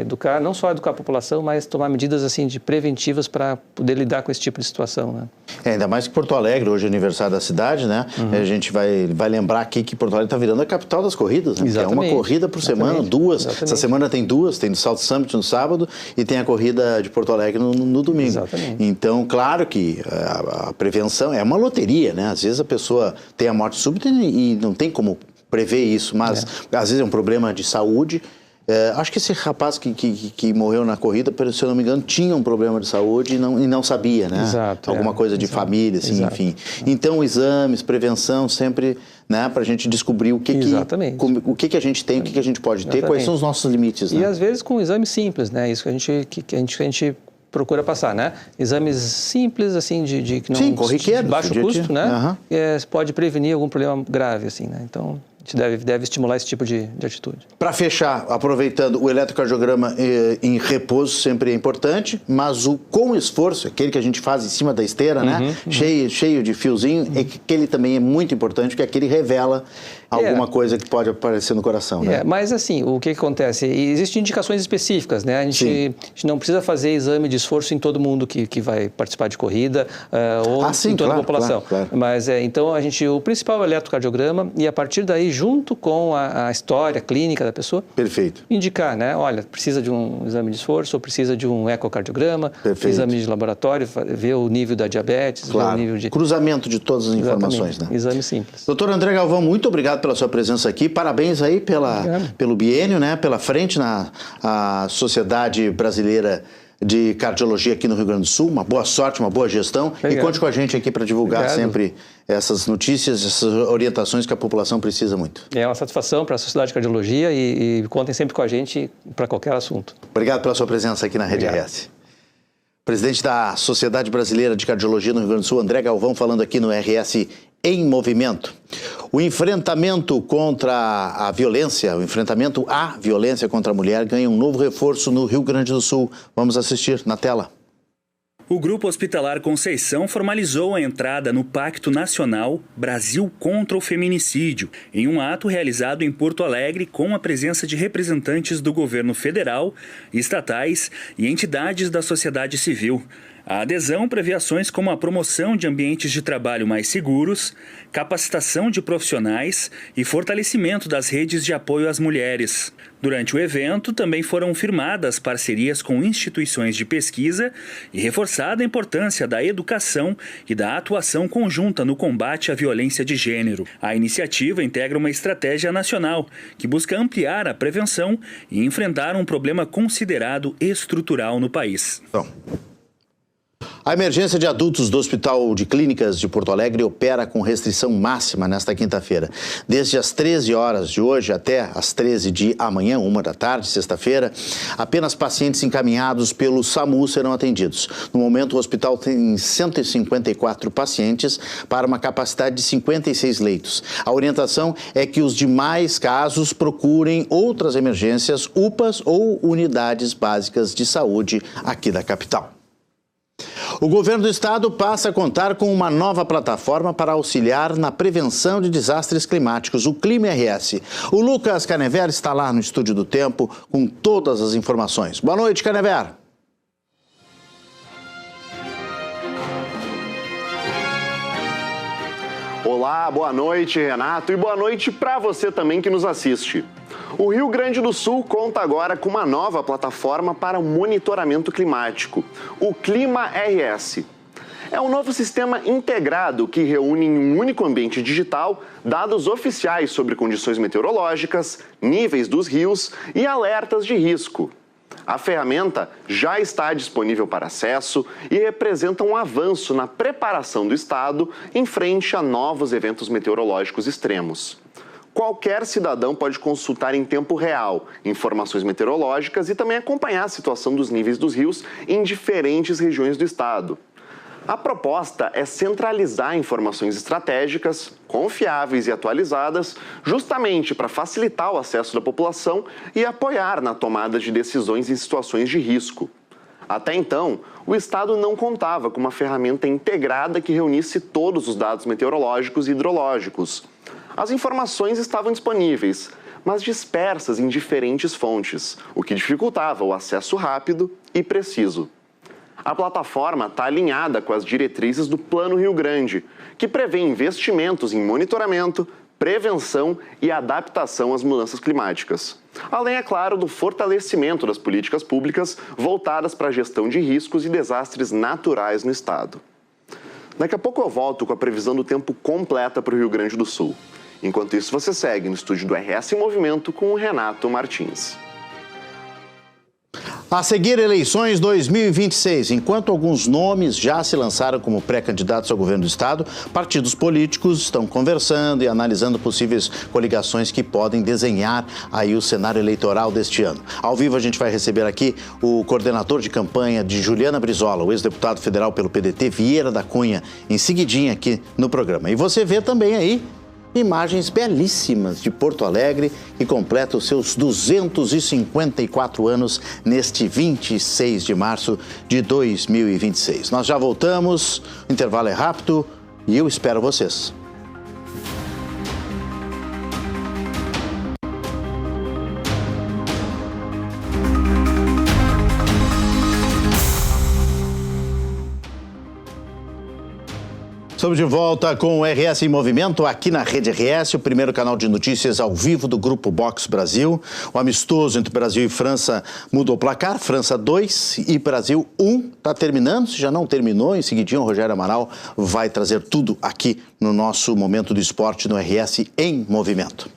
educar, não só educar a população, mas tomar medidas assim de preventivas para poder lidar com esse tipo de situação, né? Ainda mais que Porto Alegre, hoje é aniversário da cidade, né? A gente vai lembrar aqui que Porto Alegre está virando a capital das corridas, né? É uma corrida por semana, 2. Exatamente. Essa semana tem 2, tem do South Summit no sábado e tem a corrida de Porto Alegre no domingo. Exatamente. Então, claro que a prevenção é uma loteria, né? Às vezes a pessoa tem a morte súbita e não tem como prever isso, mas às vezes é um problema de saúde. Acho que esse rapaz que morreu na corrida, se eu não me engano, tinha um problema de saúde e não sabia, né? Exato, alguma coisa de família, assim, enfim. Então, exames, prevenção, sempre, né, para a gente descobrir o que a gente tem, o que a gente pode ter, quais são os nossos limites, né? E às vezes com exames simples, né? Isso que a gente procura passar, né? Exames simples, assim, que não... Sim, corriqueiro. De baixo custo, né? Pode prevenir algum problema grave, assim, né? Então... a gente deve estimular esse tipo de atitude. Para fechar, aproveitando, o eletrocardiograma em repouso sempre é importante, mas com esforço, aquele que a gente faz em cima da esteira, né? Cheio de fiozinho, aquele também é muito importante, porque aquele revela alguma coisa que pode aparecer no coração, né? Mas assim, o que acontece? Existem indicações específicas, né? A gente não precisa fazer exame de esforço em todo mundo que vai participar de corrida ou em toda a população. Claro. Mas então o principal é o eletrocardiograma e a partir daí, junto com a história clínica da pessoa, perfeito, indicar, né? Olha, precisa de um exame de esforço ou precisa de um ecocardiograma, exame de laboratório, ver o nível da diabetes, ver o nível de... cruzamento de todas as informações, né? Exame simples. Doutor André Galvão, muito obrigado pela sua presença aqui, parabéns aí pelo biênio, né? Pela frente na Sociedade Brasileira de Cardiologia aqui no Rio Grande do Sul. Uma boa sorte, uma boa gestão. E conte com a gente aqui para divulgar sempre essas notícias, essas orientações que a população precisa muito. É uma satisfação para a Sociedade de Cardiologia e contem sempre com a gente para qualquer assunto. Obrigado pela sua presença aqui na Rede RS. Presidente da Sociedade Brasileira de Cardiologia no Rio Grande do Sul, André Galvão, falando aqui no RS em Movimento. O enfrentamento contra a violência, o enfrentamento à violência contra a mulher ganha um novo reforço no Rio Grande do Sul. Vamos assistir na tela. O Grupo Hospitalar Conceição formalizou a entrada no Pacto Nacional Brasil contra o Feminicídio, em um ato realizado em Porto Alegre com a presença de representantes do governo federal, estatais e entidades da sociedade civil. A adesão prevê ações como a promoção de ambientes de trabalho mais seguros, capacitação de profissionais e fortalecimento das redes de apoio às mulheres. Durante o evento, também foram firmadas parcerias com instituições de pesquisa e reforçada a importância da educação e da atuação conjunta no combate à violência de gênero. A iniciativa integra uma estratégia nacional que busca ampliar a prevenção e enfrentar um problema considerado estrutural no país. A emergência de adultos do Hospital de Clínicas de Porto Alegre opera com restrição máxima nesta quinta-feira. Desde as 13 horas de hoje até as 13 de amanhã, 13h, sexta-feira, apenas pacientes encaminhados pelo SAMU serão atendidos. No momento, o hospital tem 154 pacientes para uma capacidade de 56 leitos. A orientação é que os demais casos procurem outras emergências, UPAs ou unidades básicas de saúde aqui da capital. O governo do estado passa a contar com uma nova plataforma para auxiliar na prevenção de desastres climáticos, o Clima RS. O Lucas Canever está lá no Estúdio do Tempo com todas as informações. Boa noite, Canever. Olá, boa noite, Renato, e boa noite para você também que nos assiste. O Rio Grande do Sul conta agora com uma nova plataforma para o monitoramento climático, o Clima RS. É um novo sistema integrado que reúne em um único ambiente digital dados oficiais sobre condições meteorológicas, níveis dos rios e alertas de risco. A ferramenta já está disponível para acesso e representa um avanço na preparação do estado em frente a novos eventos meteorológicos extremos. Qualquer cidadão pode consultar em tempo real informações meteorológicas e também acompanhar a situação dos níveis dos rios em diferentes regiões do estado. A proposta é centralizar informações estratégicas, confiáveis e atualizadas, justamente para facilitar o acesso da população e apoiar na tomada de decisões em situações de risco. Até então, o estado não contava com uma ferramenta integrada que reunisse todos os dados meteorológicos e hidrológicos. As informações estavam disponíveis, mas dispersas em diferentes fontes, o que dificultava o acesso rápido e preciso. A plataforma está alinhada com as diretrizes do Plano Rio Grande, que prevê investimentos em monitoramento, prevenção e adaptação às mudanças climáticas. Além, é claro, do fortalecimento das políticas públicas voltadas para a gestão de riscos e desastres naturais no estado. Daqui a pouco eu volto com a previsão do tempo completa para o Rio Grande do Sul. Enquanto isso, você segue no estúdio do RS em Movimento com o Renato Martins. A seguir, eleições 2026. Enquanto alguns nomes já se lançaram como pré-candidatos ao governo do estado, partidos políticos estão conversando e analisando possíveis coligações que podem desenhar aí o cenário eleitoral deste ano. Ao vivo, a gente vai receber aqui o coordenador de campanha de Juliana Brizola, o ex-deputado federal pelo PDT, Vieira da Cunha, em seguidinha aqui no programa. E você vê também aí imagens belíssimas de Porto Alegre, que completa os seus 254 anos neste 26 de março de 2026. Nós já voltamos, o intervalo é rápido e eu espero vocês. Estamos de volta com o RS em Movimento, aqui na Rede RS, o primeiro canal de notícias ao vivo do Grupo Box Brasil. O amistoso entre Brasil e França mudou o placar, França 2 e Brasil 1. Está terminando, se já não terminou, em seguidinho o Rogério Amaral vai trazer tudo aqui no nosso Momento do Esporte no RS em Movimento.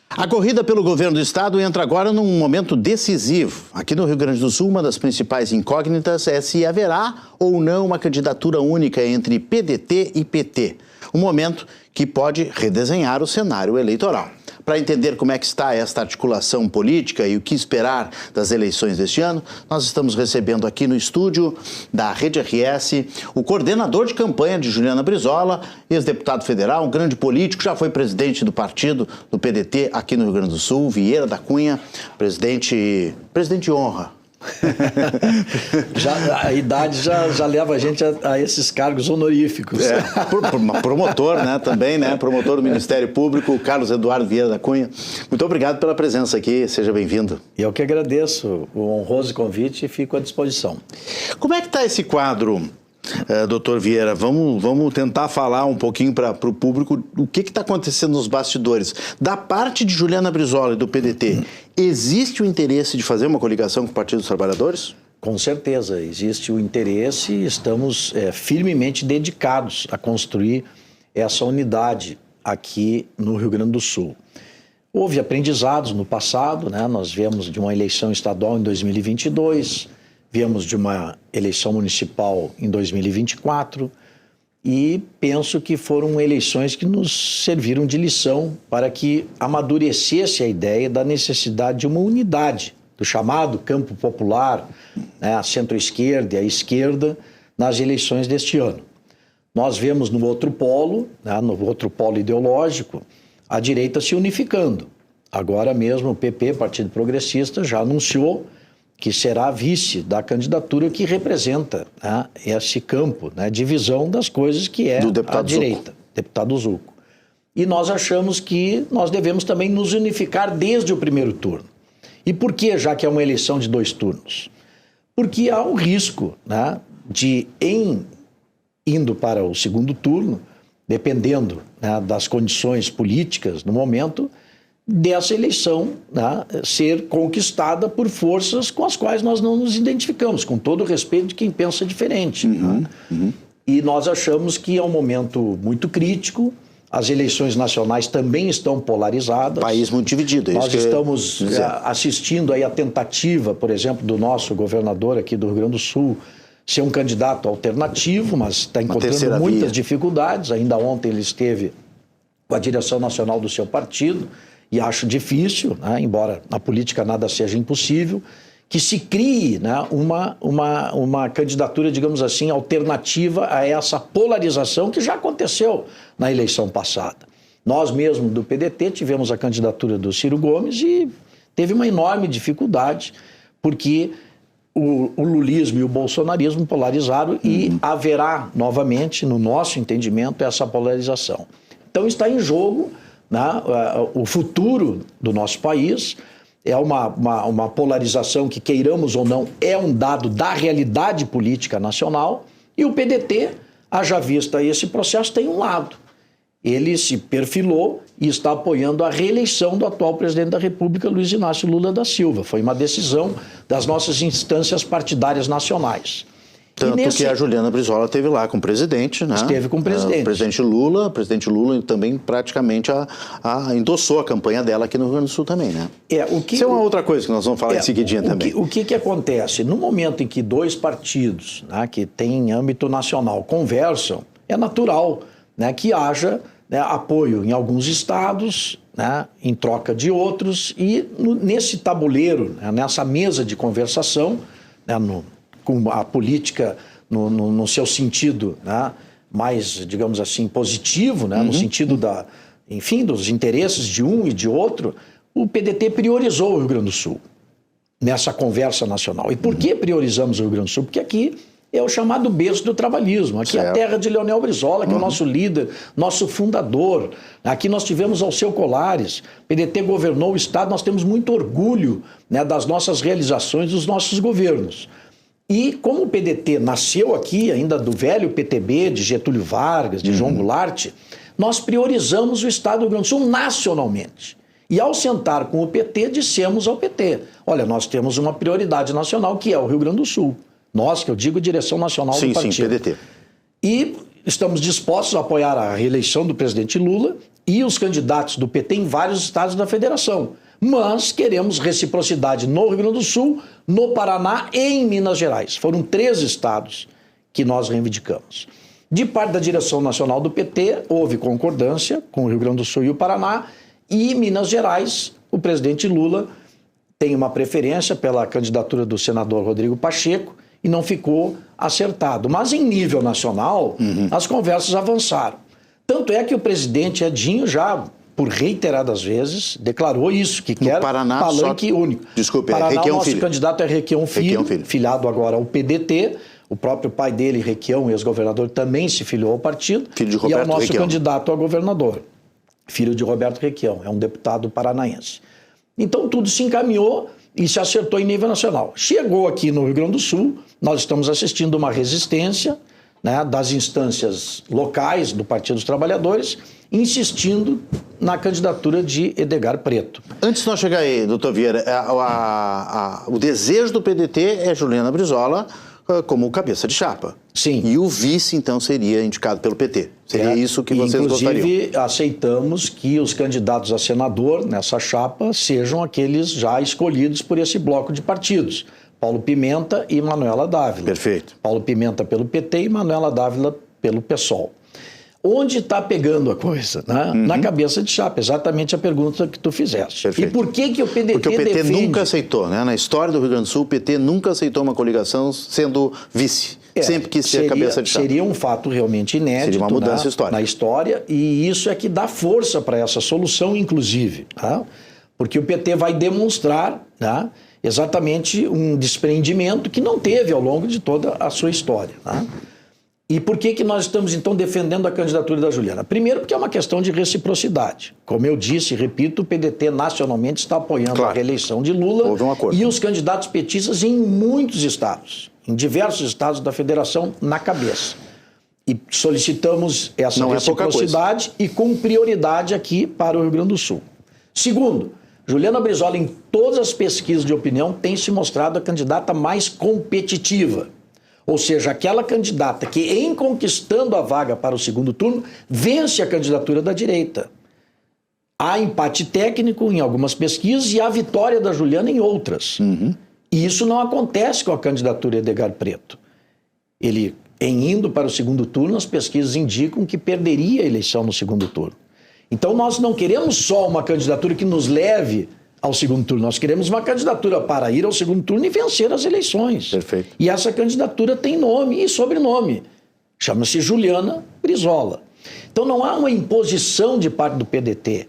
A corrida pelo governo do estado entra agora num momento decisivo. Aqui no Rio Grande do Sul, uma das principais incógnitas é se haverá ou não uma candidatura única entre PDT e PT. Um momento que pode redesenhar o cenário eleitoral. Para entender como é que está esta articulação política e o que esperar das eleições deste ano, nós estamos recebendo aqui no estúdio da Rede RS o coordenador de campanha de Juliana Brizola, ex-deputado federal, um grande político, já foi presidente do partido do PDT aqui no Rio Grande do Sul, Vieira da Cunha, presidente honra. A idade já leva a gente a esses cargos honoríficos. Promotor, né? Também, né? Promotor do Ministério Público, Carlos Eduardo Vieira da Cunha. Muito obrigado pela presença aqui, seja bem-vindo. Eu que agradeço o honroso convite e fico à disposição. Como é que está esse quadro, doutor Vieira? Vamos tentar falar um pouquinho para o público o que está acontecendo nos bastidores. Da parte de Juliana Brizola e do PDT, existe o interesse de fazer uma coligação com o Partido dos Trabalhadores? Com certeza, existe o interesse e estamos firmemente dedicados a construir essa unidade aqui no Rio Grande do Sul. Houve aprendizados no passado, né? Nós viemos de uma eleição estadual em 2022, viemos de uma eleição municipal em 2024 e penso que foram eleições que nos serviram de lição para que amadurecesse a ideia da necessidade de uma unidade do chamado campo popular, né, a centro-esquerda e a esquerda, nas eleições deste ano. Nós vemos no outro polo, né, no outro polo ideológico, a direita se unificando. Agora mesmo o PP, Partido Progressista, já anunciou que será vice da candidatura que representa, né, esse campo, né, divisão das coisas que é a direita, deputado Zucco. E nós achamos que nós devemos também nos unificar desde o primeiro turno. E por que, já que é uma eleição de 2 turnos? Porque há o risco, né, de, indo para o segundo turno, dependendo, né, das condições políticas no momento, dessa eleição, né, ser conquistada por forças com as quais nós não nos identificamos, com todo o respeito de quem pensa diferente. E nós achamos que é um momento muito crítico. As eleições nacionais também estão polarizadas. País muito dividido. Nós estamos assistindo aí a tentativa, por exemplo, do nosso governador aqui do Rio Grande do Sul ser um candidato alternativo, mas está encontrando muitas dificuldades. Ainda ontem ele esteve com a direção nacional do seu partido e acho difícil, né, embora na política nada seja impossível, que se crie, né, uma candidatura, digamos assim, alternativa a essa polarização que já aconteceu na eleição passada. Nós mesmos do PDT tivemos a candidatura do Ciro Gomes e teve uma enorme dificuldade, porque o lulismo e o bolsonarismo polarizaram e haverá novamente, no nosso entendimento, essa polarização. Então está em jogo, né, o futuro do nosso país. É uma polarização que, queiramos ou não, é um dado da realidade política nacional. E o PDT, haja vista esse processo, tem um lado. Ele se perfilou e está apoiando a reeleição do atual presidente da República, Luiz Inácio Lula da Silva. Foi uma decisão das nossas instâncias partidárias nacionais. Tanto que a Juliana Brizola esteve lá com o presidente, né? Esteve com o presidente. O presidente Lula também praticamente endossou a campanha dela aqui no Rio Grande do Sul também, né? Isso é uma outra coisa que nós vamos falar em seguidinha também. O que acontece? No momento em que 2 partidos, né, que têm âmbito nacional conversam, é natural, né, que haja, né, apoio em alguns estados, né, em troca de outros, e nesse tabuleiro, né, nessa mesa de conversação, né, com a política no seu sentido, né, mais, digamos assim, positivo, né, no sentido dos interesses de um e de outro, o PDT priorizou o Rio Grande do Sul nessa conversa nacional. E por que priorizamos o Rio Grande do Sul? Porque aqui é o chamado berço do trabalhismo. Aqui é a terra de Leonel Brizola, que é o nosso líder, nosso fundador. Aqui nós tivemos Alceu Colares, o PDT governou o Estado, nós temos muito orgulho, né, das nossas realizações, dos nossos governos. E como o PDT nasceu aqui, ainda do velho PTB, de Getúlio Vargas, de João Goulart, nós priorizamos o Estado do Rio Grande do Sul nacionalmente. E ao sentar com o PT, dissemos ao PT, olha, nós temos uma prioridade nacional, que é o Rio Grande do Sul. Nós, que eu digo, direção nacional do partido. Sim, PDT. E estamos dispostos a apoiar a reeleição do presidente Lula e os candidatos do PT em vários estados da federação. Mas queremos reciprocidade no Rio Grande do Sul, no Paraná e em Minas Gerais. Foram 3 estados que nós reivindicamos. De parte da direção nacional do PT, houve concordância com o Rio Grande do Sul e o Paraná, e Minas Gerais, o presidente Lula tem uma preferência pela candidatura do senador Rodrigo Pacheco e não ficou acertado. Mas em nível nacional, as conversas avançaram. Tanto é que o presidente Edinho já por reiteradas vezes, declarou isso, que quer Paraná, palanque único. Desculpe, Paraná, Requião nosso Filho. candidato é Requião Filho, Filho, filiado agora ao PDT. O próprio pai dele, Requião, ex-governador, também se filiou ao partido. Filho de Roberto e é o nosso Requião. candidato a governador. Filho de Roberto Requião, é um deputado paranaense. Então tudo se encaminhou e se acertou em nível nacional. Chegou aqui no Rio Grande do Sul, nós estamos assistindo uma resistência, né, das instâncias locais do Partido dos Trabalhadores, insistindo na candidatura de Edgar Preto. Antes de nós chegar aí, doutor Vieira, o desejo do PDT é Juliana Brizola como cabeça de chapa. Sim. E o vice, então, seria indicado pelo PT. Seria isso que vocês gostariam? Inclusive, aceitamos que os candidatos a senador nessa chapa sejam aqueles já escolhidos por esse bloco de partidos. Paulo Pimenta e Manuela Dávila. Perfeito. Paulo Pimenta pelo PT e Manuela Dávila pelo PSOL. Onde está pegando a coisa? Né? Na cabeça de chapa, exatamente a pergunta que tu fizeste. Perfeito. E por que o PDT Porque o PT defende... nunca aceitou, né? Na história do Rio Grande do Sul, o PT nunca aceitou uma coligação sendo vice. Sempre quis ser cabeça de chapa. Seria um fato realmente inédito, seria uma mudança histórica. Na história, e isso é que dá força para essa solução, inclusive. Tá? Porque o PT vai demonstrar, tá, exatamente um desprendimento que não teve ao longo de toda a sua história. Tá? E por que nós estamos, então, defendendo a candidatura da Juliana? Primeiro, porque é uma questão de reciprocidade. Como eu disse e repito, o PDT nacionalmente está apoiando a reeleição de Lula. Houve um acordo. E os candidatos petistas em muitos estados, em diversos estados da federação, na cabeça. E solicitamos essa reciprocidade e com prioridade aqui para o Rio Grande do Sul. Segundo, Juliana Brizola, em todas as pesquisas de opinião, tem se mostrado a candidata mais competitiva. Ou seja, aquela candidata que, em conquistando a vaga para o segundo turno, vence a candidatura da direita. Há empate técnico em algumas pesquisas e há vitória da Juliana em outras. E isso não acontece com a candidatura de Edgar Preto. Ele, em indo para o segundo turno, as pesquisas indicam que perderia a eleição no segundo turno. Então nós não queremos só uma candidatura que nos leve ao segundo turno. Nós queremos uma candidatura para ir ao segundo turno e vencer as eleições. Perfeito. E essa candidatura tem nome e sobrenome. Chama-se Juliana Brizola. Então não há uma imposição de parte do PDT.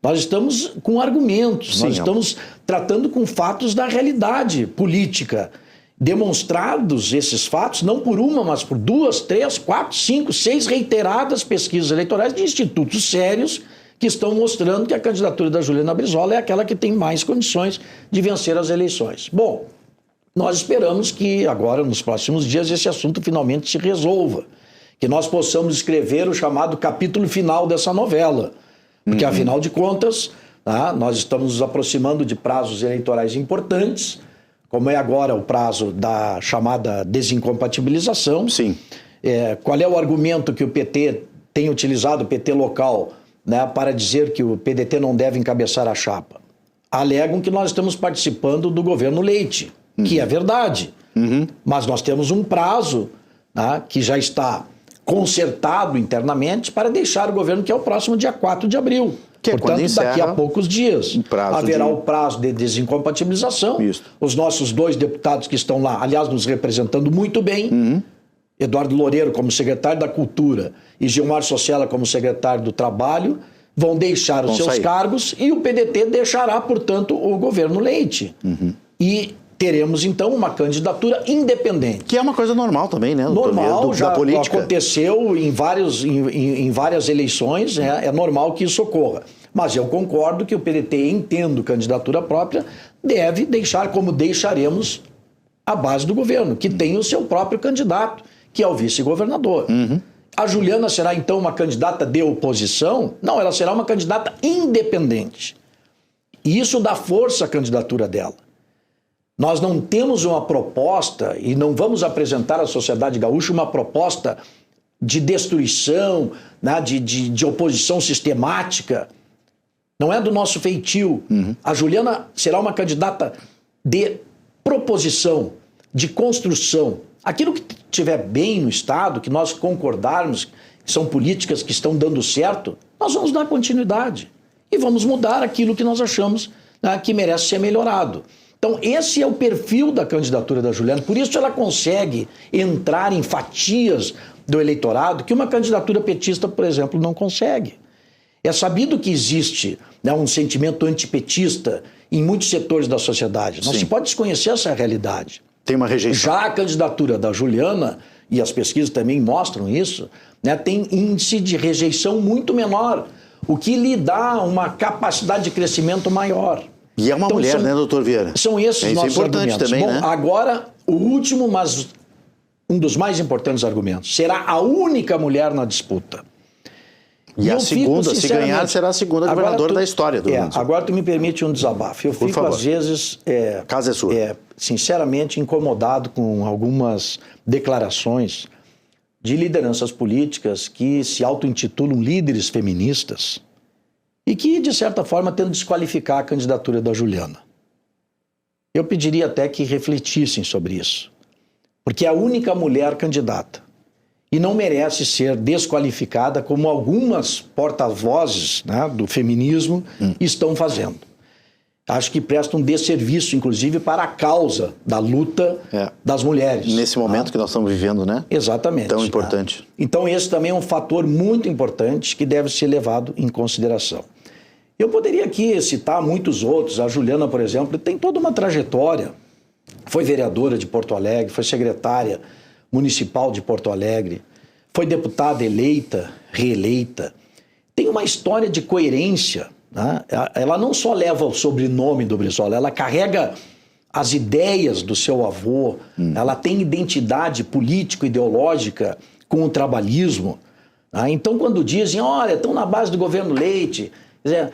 Nós estamos com argumentos, Sim, nós estamos tratando com fatos da realidade política. Demonstrados esses fatos, não por uma, mas por 2, 3, 4, 5, 6 reiteradas pesquisas eleitorais de institutos sérios que estão mostrando que a candidatura da Juliana Brizola é aquela que tem mais condições de vencer as eleições. Bom, nós esperamos que agora, nos próximos dias, esse assunto finalmente se resolva. Que nós possamos escrever o chamado capítulo final dessa novela. Porque, afinal de contas, nós estamos nos aproximando de prazos eleitorais importantes, como é agora o prazo da chamada desincompatibilização. Sim. Qual é o argumento que o PT tem utilizado, o PT local, né, para dizer que o PDT não deve encabeçar a chapa? Alegam que nós estamos participando do governo Leite, que é verdade. Mas nós temos um prazo, né, que já está consertado internamente para deixar o governo, que é o próximo dia 4 de abril. Que é portanto, daqui a poucos dias haverá o prazo de desincompatibilização. Isso. Os nossos 2 deputados que estão lá, aliás, nos representando muito bem, Eduardo Loureiro como secretário da Cultura e Gilmar Socella como secretário do Trabalho, vão deixar os seus cargos e o PDT deixará, portanto, o governo Leite. E teremos, então, uma candidatura independente. Que é uma coisa normal também, né? Normal, já da política. aconteceu em várias eleições, né? É normal que isso ocorra. Mas eu concordo que o PDT, entendo candidatura própria, deve deixar, como deixaremos, a base do governo, que tem o seu próprio candidato, que é o vice-governador. A Juliana será, então, uma candidata de oposição? Não, ela será uma candidata independente. E isso dá força à candidatura dela. Nós não temos uma proposta e não vamos apresentar à sociedade gaúcha uma proposta de destruição, né, de oposição sistemática. Não é do nosso feitio. A Juliana será uma candidata de proposição, de construção. Aquilo que estiver bem no Estado, que nós concordarmos que são políticas que estão dando certo, nós vamos dar continuidade. E vamos mudar aquilo que nós achamos, né, que merece ser melhorado. Então, esse é o perfil da candidatura da Juliana. Por isso ela consegue entrar em fatias do eleitorado que uma candidatura petista, por exemplo, não consegue. É sabido que existe, né, um sentimento antipetista em muitos setores da sociedade. Não se pode desconhecer essa realidade. Tem uma rejeição. Já a candidatura da Juliana, e as pesquisas também mostram isso, né, tem índice de rejeição muito menor, o que lhe dá uma capacidade de crescimento maior. E é uma mulher, né, doutor Vieira? São esses isso nossos é importante argumentos. também, Bom, né? agora, o último, mas um dos mais importantes argumentos. Será a única mulher na disputa. E a segunda, se ganhar, será a segunda governadora da história do Rio Grande do Sul. Agora tu me permite um desabafo. Eu fico, às vezes, a casa é sua. Sinceramente, incomodado com algumas declarações de lideranças políticas que se auto-intitulam líderes feministas e que, de certa forma, tentam desqualificar a candidatura da Juliana. Eu pediria até que refletissem sobre isso, porque é a única mulher candidata e não merece ser desqualificada como algumas porta-vozes, né, do feminismo estão fazendo. Acho que presta um desserviço, inclusive, para a causa da luta das mulheres. Nesse momento que nós estamos vivendo, né? Exatamente. Tão importante. Então, esse também é um fator muito importante que deve ser levado em consideração. Eu poderia aqui citar muitos outros. A Juliana, por exemplo, tem toda uma trajetória. Foi vereadora de Porto Alegre, foi secretária municipal de Porto Alegre, foi deputada eleita, reeleita. Tem uma história de coerência, né? Ela não só leva o sobrenome do Brizola, ela carrega as ideias do seu avô, ela tem identidade político-ideológica com o trabalhismo. Né? Então, quando dizem, olha, estão na base do governo Leite,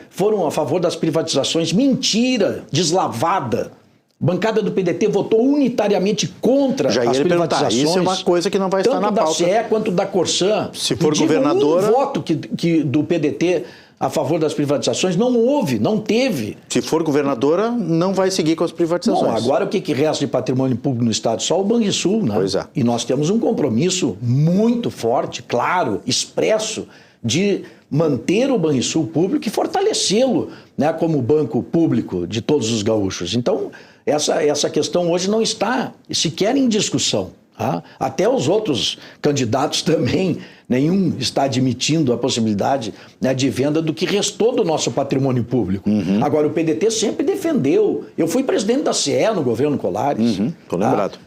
foram a favor das privatizações, mentira, deslavada. A bancada do PDT votou unitariamente contra as privatizações. Isso é uma coisa que não vai estar na pauta. Tanto da CE quanto da Corsã. Se for governadora... Um voto que do PDT a favor das privatizações não houve, não teve. Se for governadora, não vai seguir com as privatizações. Bom, agora o que resta de patrimônio público no Estado? Só o Banrisul, né? Pois é. E nós temos um compromisso muito forte, claro, expresso, de manter o Banrisul público e fortalecê-lo, né, como banco público de todos os gaúchos. Então, essa questão hoje não está sequer em discussão. Tá? Até os outros candidatos também, nenhum está admitindo a possibilidade, né, de venda do que restou do nosso patrimônio público. Agora, o PDT sempre defendeu. Eu fui presidente da CE no governo Colares. Tô lembrado.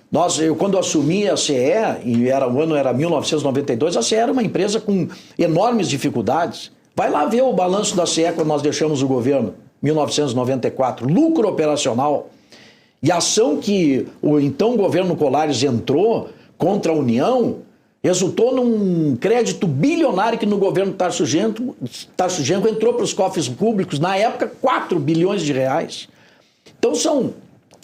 Eu, quando assumi a CE, e o ano era 1992, a CE era uma empresa com enormes dificuldades. Vai lá ver o balanço da CE quando nós deixamos o governo, 1994, lucro operacional. E a ação que o então governo Colares entrou contra a União resultou num crédito bilionário que no governo Tarso Genro entrou para os cofres públicos, na época, 4 bilhões de reais. Então são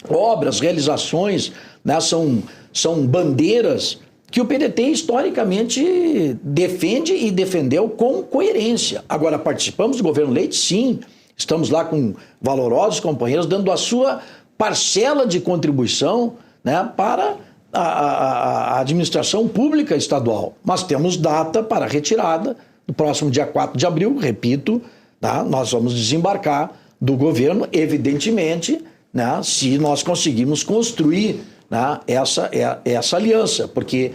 obras, realizações, né, são bandeiras que o PDT historicamente defende e defendeu com coerência. Agora, participamos do governo Leite? Sim. Estamos lá com valorosos companheiros dando a sua parcela de contribuição, né, para a administração pública estadual. Mas temos data para a retirada, no próximo dia 4 de abril, repito, tá, nós vamos desembarcar do governo, evidentemente, né, se nós conseguirmos construir, né, essa aliança, porque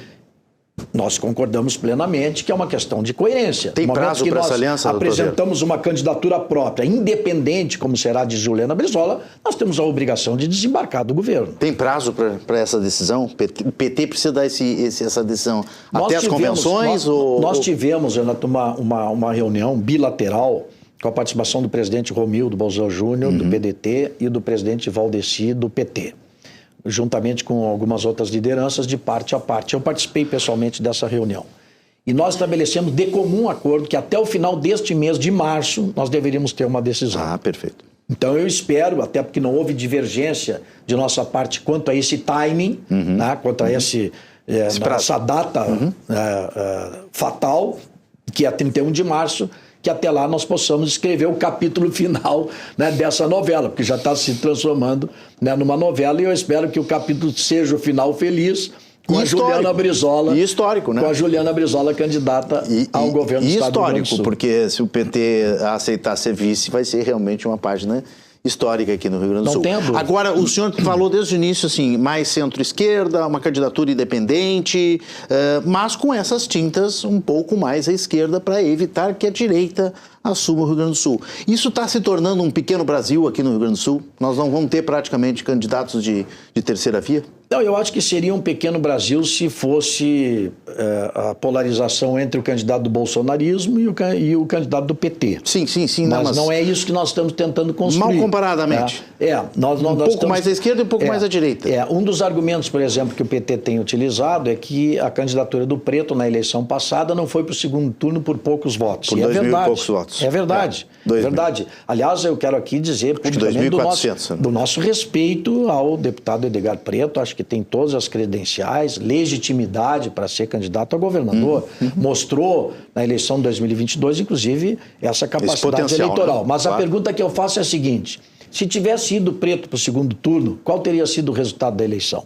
nós concordamos plenamente que é uma questão de coerência. Tem prazo para essa aliança, doutor Vieira? Apresentamos uma candidatura própria, independente, como será de Juliana Brizola, nós temos a obrigação de desembarcar do governo. Tem prazo para essa decisão? O PT precisa dar essa decisão até as convenções? Nós tivemos, Renato, uma reunião bilateral com a participação do presidente Romildo Bolzan Júnior, do PDT, e do presidente Valdeci, do PT. Juntamente com algumas outras lideranças de parte a parte. Eu participei pessoalmente dessa reunião. E nós estabelecemos de comum acordo que até o final deste mês de março nós deveríamos ter uma decisão. Ah, perfeito. Então eu espero, até porque não houve divergência de nossa parte quanto a esse timing, né, quanto a essa data fatal, que é 31 de março, que até lá nós possamos escrever o capítulo final, né, dessa novela, porque já está se transformando, né, numa novela, e eu espero que o capítulo seja o final feliz, com a Juliana Brizola. E histórico, né? Com a Juliana Brizola candidata ao governo do Estado do Rio Grande do Sul. Histórico, porque se o PT aceitar ser vice, vai ser realmente uma página histórica aqui no Rio Grande do Sul. Não tenha dúvida. Agora, o senhor falou desde o início, assim, mais centro-esquerda, uma candidatura independente, mas com essas tintas um pouco mais à esquerda para evitar que a direita assuma o Rio Grande do Sul. Isso está se tornando um pequeno Brasil aqui no Rio Grande do Sul? Nós não vamos ter praticamente candidatos de terceira via? Não, eu acho que seria um pequeno Brasil se fosse a polarização entre o candidato do bolsonarismo e o candidato do PT. Sim. Mas não é isso que nós estamos tentando construir. Mal comparadamente. Nós um pouco mais à esquerda e um pouco mais à direita. Um dos argumentos, por exemplo, que o PT tem utilizado é que a candidatura do Preto na eleição passada não foi para o segundo turno por poucos votos. Por 2.000 e poucos votos. É verdade. É verdade. Aliás, eu quero aqui dizer publicamente do nosso respeito ao deputado Edgar Preto. Acho que tem todas as credenciais, legitimidade para ser candidato a governador. Mostrou na eleição de 2022, inclusive, essa capacidade eleitoral. Né? Mas a pergunta que eu faço é a seguinte: se tivesse ido Preto para o segundo turno, qual teria sido o resultado da eleição?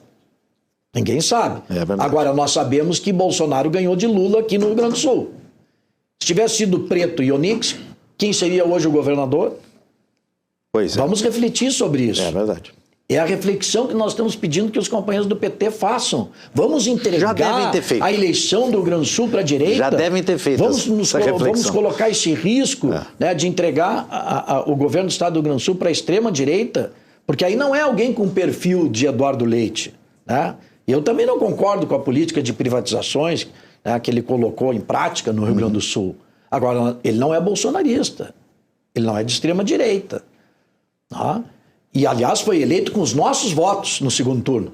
Ninguém sabe. Agora, nós sabemos que Bolsonaro ganhou de Lula aqui no Rio Grande do Sul. Se tivesse sido Preto e Onix, quem seria hoje o governador? Pois é. Vamos refletir sobre isso. É verdade. É a reflexão que nós estamos pedindo que os companheiros do PT façam. Vamos entregar a eleição do Rio Grande do Sul para a direita? Já devem ter feito vamos colocar esse risco de entregar o governo do Estado do Rio Grande do Sul para a extrema-direita? Porque aí não é alguém com perfil de Eduardo Leite. Né? Eu também não concordo com a política de privatizações que ele colocou em prática no Rio Grande do Sul. Agora, ele não é bolsonarista. Ele não é de extrema-direita. Tá? E, aliás, foi eleito com os nossos votos no segundo turno,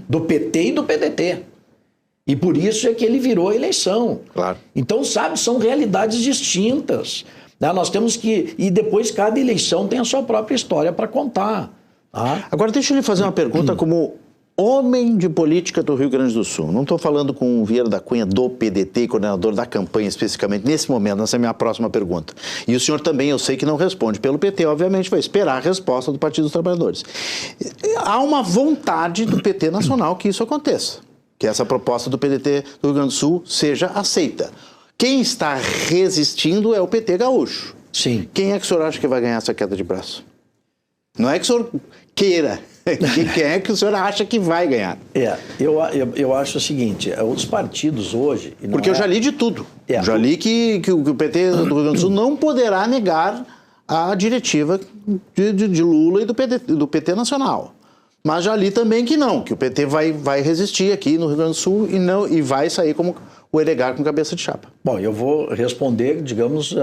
do PT e do PDT. E por isso é que ele virou a eleição. Claro. Então, sabe, são realidades distintas. Né? Nós temos que... E depois cada eleição tem a sua própria história para contar. Tá? Agora, deixa eu lhe fazer uma pergunta como homem de política do Rio Grande do Sul. Não estou falando com o Vieira da Cunha do PDT, coordenador da campanha especificamente, nesse momento. Essa é a minha próxima pergunta. E o senhor também, eu sei que não responde pelo PT, obviamente vai esperar a resposta do Partido dos Trabalhadores. Há uma vontade do PT nacional que isso aconteça, que essa proposta do PDT do Rio Grande do Sul seja aceita. Quem está resistindo é o PT gaúcho. Sim. Quem é que o senhor acha que vai ganhar essa queda de braço? Não é que o senhor queira. Quem é que o senhor acha que vai ganhar? Eu acho o seguinte, os partidos hoje... Porque eu já li de tudo. Já li que o PT do Rio Grande do Sul não poderá negar a diretiva de Lula e do PT nacional. Mas já li também que não, que o PT vai resistir aqui no Rio Grande do Sul e vai sair como o Edgar com cabeça de chapa. Bom, eu vou responder, digamos...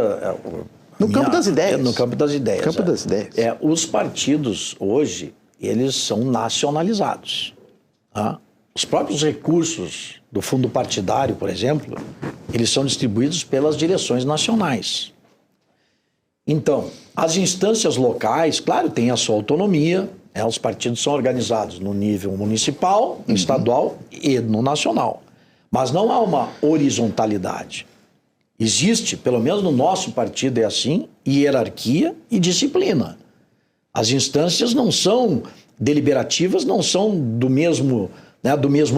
No campo das ideias. No campo das ideias. No campo das ideias. Os partidos hoje, eles são nacionalizados. Tá? Os próprios recursos do fundo partidário, por exemplo, eles são distribuídos pelas direções nacionais. Então, as instâncias locais, claro, têm a sua autonomia, os partidos são organizados no nível municipal, estadual e no nacional. Mas não há uma horizontalidade. Existe, pelo menos no nosso partido é assim, hierarquia e disciplina. As instâncias não são deliberativas, não são do mesmo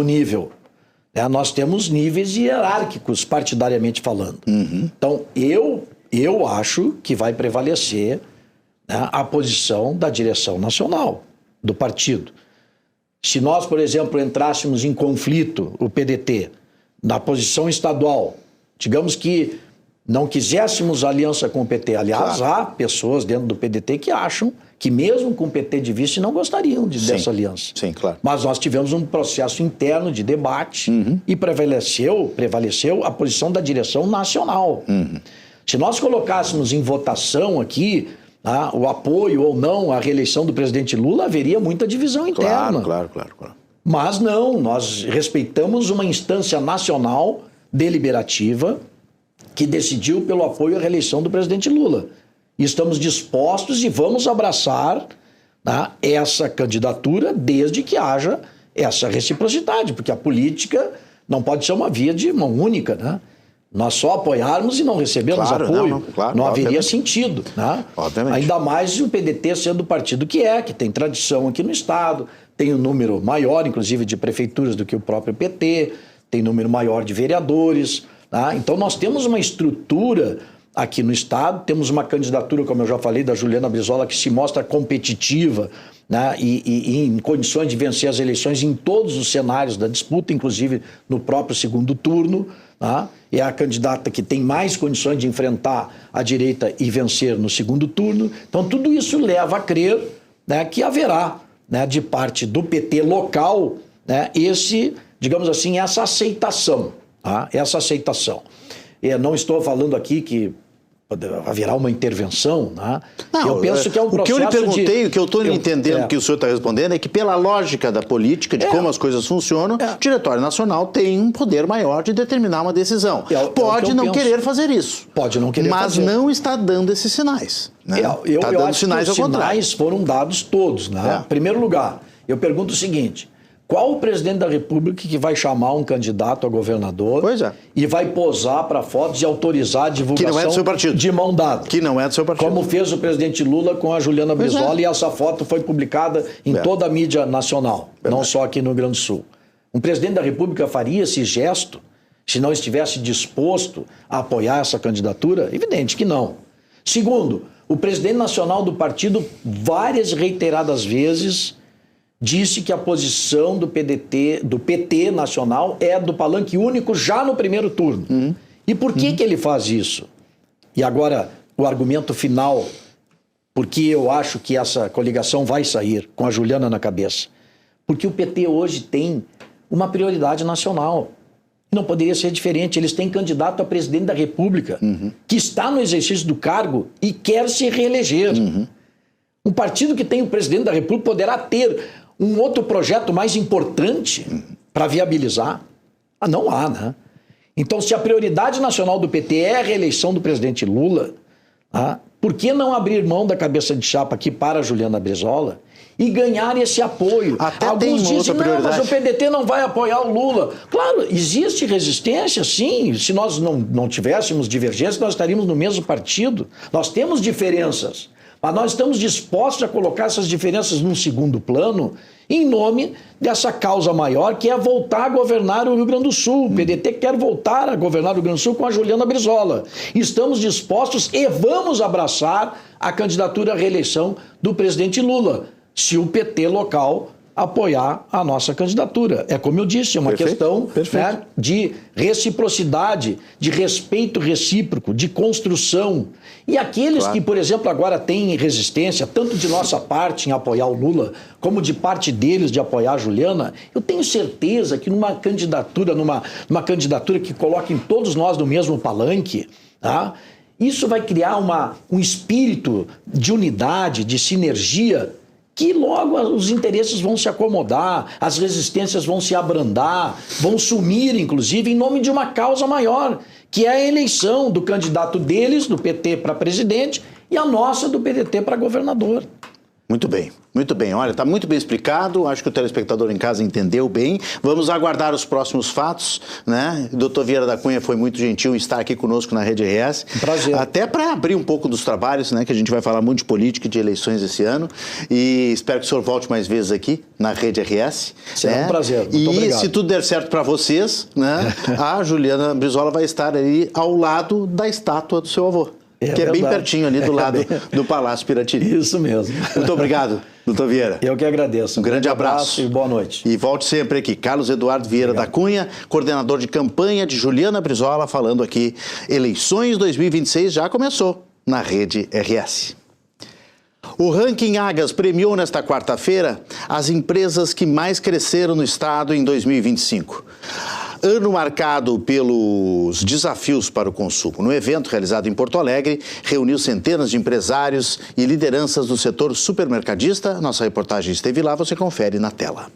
nível. Nós temos níveis hierárquicos, partidariamente falando. Então, eu acho que vai prevalecer a posição da direção nacional do partido. Se nós, por exemplo, entrássemos em conflito, o PDT, na posição estadual, digamos que não quiséssemos aliança com o PT. Aliás, claro, há pessoas dentro do PDT que acham que mesmo com o PT de vice não gostariam dessa aliança. Sim, claro. Mas nós tivemos um processo interno de debate e prevaleceu a posição da direção nacional. Se nós colocássemos em votação aqui o apoio ou não à reeleição do presidente Lula, haveria muita divisão interna. Claro. Mas não, nós respeitamos uma instância nacional deliberativa que decidiu pelo apoio à reeleição do presidente Lula. E estamos dispostos e vamos abraçar essa candidatura desde que haja essa reciprocidade, porque a política não pode ser uma via de mão única, né? Nós só apoiarmos e não recebermos apoio, não haveria sentido. Né? Ainda mais o PDT sendo o partido que tem tradição aqui no Estado, tem um número maior, inclusive, de prefeituras do que o próprio PT, tem número maior de vereadores. Tá? Então, nós temos uma estrutura aqui no Estado. Temos uma candidatura, como eu já falei, da Juliana Brizola, que se mostra competitiva, né, e em condições de vencer as eleições em todos os cenários da disputa, inclusive no próprio segundo turno. Tá? É a candidata que tem mais condições de enfrentar a direita e vencer no segundo turno. Então, tudo isso leva a crer, né, que haverá, né, de parte do PT local, né, digamos assim, essa aceitação. Tá? Essa aceitação. Eu não estou falando aqui que haverá uma intervenção, né? Não, eu penso que é um processo. O que eu lhe perguntei, o que eu estou entendendo que o senhor está respondendo é que, pela lógica da política, de como as coisas funcionam, o Diretório Nacional tem um poder maior de determinar uma decisão. Pode não querer fazer isso. Pode não querer fazer. Mas não está dando esses sinais. Né? Eu acho sinais que os sinais foram dados todos. Né? Em primeiro lugar, eu pergunto o seguinte: qual o presidente da República que vai chamar um candidato a governador e vai posar para fotos e autorizar a divulgação que não é do seu partido, de mão dada? Que não é do seu partido. Como fez o presidente Lula com a Juliana Brizola, e essa foto foi publicada em toda a mídia nacional, não só aqui no Rio Grande do Sul. Um presidente da República faria esse gesto se não estivesse disposto a apoiar essa candidatura? Evidente que não. Segundo, o presidente nacional do partido, várias reiteradas vezes, disse que a posição do PT nacional é do palanque único já no primeiro turno. E por que ele faz isso? E agora, o argumento final, porque eu acho que essa coligação vai sair com a Juliana na cabeça. Porque o PT hoje tem uma prioridade nacional. Não poderia ser diferente. Eles têm candidato a presidente da República, que está no exercício do cargo e quer se reeleger. Um partido que tem o presidente da República poderá ter um outro projeto mais importante para viabilizar? Não há, né? Então, se a prioridade nacional do PT é a reeleição do presidente Lula, por que não abrir mão da cabeça de chapa aqui para a Juliana Brizola e ganhar esse apoio? Até alguns tem dizem, não, mas o PDT não vai apoiar o Lula. Claro, existe resistência, sim. Se nós não tivéssemos divergência, nós estaríamos no mesmo partido. Nós temos diferenças. Mas nós estamos dispostos a colocar essas diferenças num segundo plano em nome dessa causa maior, que é voltar a governar o Rio Grande do Sul. O PDT quer voltar a governar o Rio Grande do Sul com a Juliana Brizola. Estamos dispostos e vamos abraçar a candidatura à reeleição do presidente Lula, se o PT local apoiar a nossa candidatura. É como eu disse, é uma questão, né, de reciprocidade, de respeito recíproco, de construção. E aqueles que, por exemplo, agora têm resistência, tanto de nossa parte em apoiar o Lula, como de parte deles de apoiar a Juliana, eu tenho certeza que numa candidatura que coloque todos nós no mesmo palanque, tá? Isso vai criar um espírito de unidade, de sinergia, que logo os interesses vão se acomodar, as resistências vão se abrandar, vão sumir, inclusive, em nome de uma causa maior, que é a eleição do candidato deles, do PT para presidente, e a nossa do PDT para governador. Muito bem, muito bem. Olha, está muito bem explicado, acho que o telespectador em casa entendeu bem. Vamos aguardar os próximos fatos, né? O doutor Vieira da Cunha foi muito gentil em estar aqui conosco na Rede RS. Prazer. Até para abrir um pouco dos trabalhos, né? Que a gente vai falar muito de política e de eleições esse ano. E espero que o senhor volte mais vezes aqui na Rede RS. Será um prazer, muito obrigado. Se tudo der certo para vocês, né? A Juliana Brizola vai estar ali ao lado da estátua do seu avô. Que é bem pertinho ali do lado do Palácio Piratini. Isso mesmo. Muito obrigado, doutor Vieira. Eu que agradeço. Um grande abraço e boa noite. E volte sempre aqui. Carlos Eduardo Vieira da Cunha, coordenador de campanha de Juliana Brizola, falando aqui. Eleições 2026 já começou na Rede RS. O Ranking Agas premiou nesta quarta-feira as empresas que mais cresceram no estado em 2025. Ano marcado pelos desafios para o consumo. No evento realizado em Porto Alegre, reuniu centenas de empresários e lideranças do setor supermercadista. Nossa reportagem esteve lá, você confere na tela.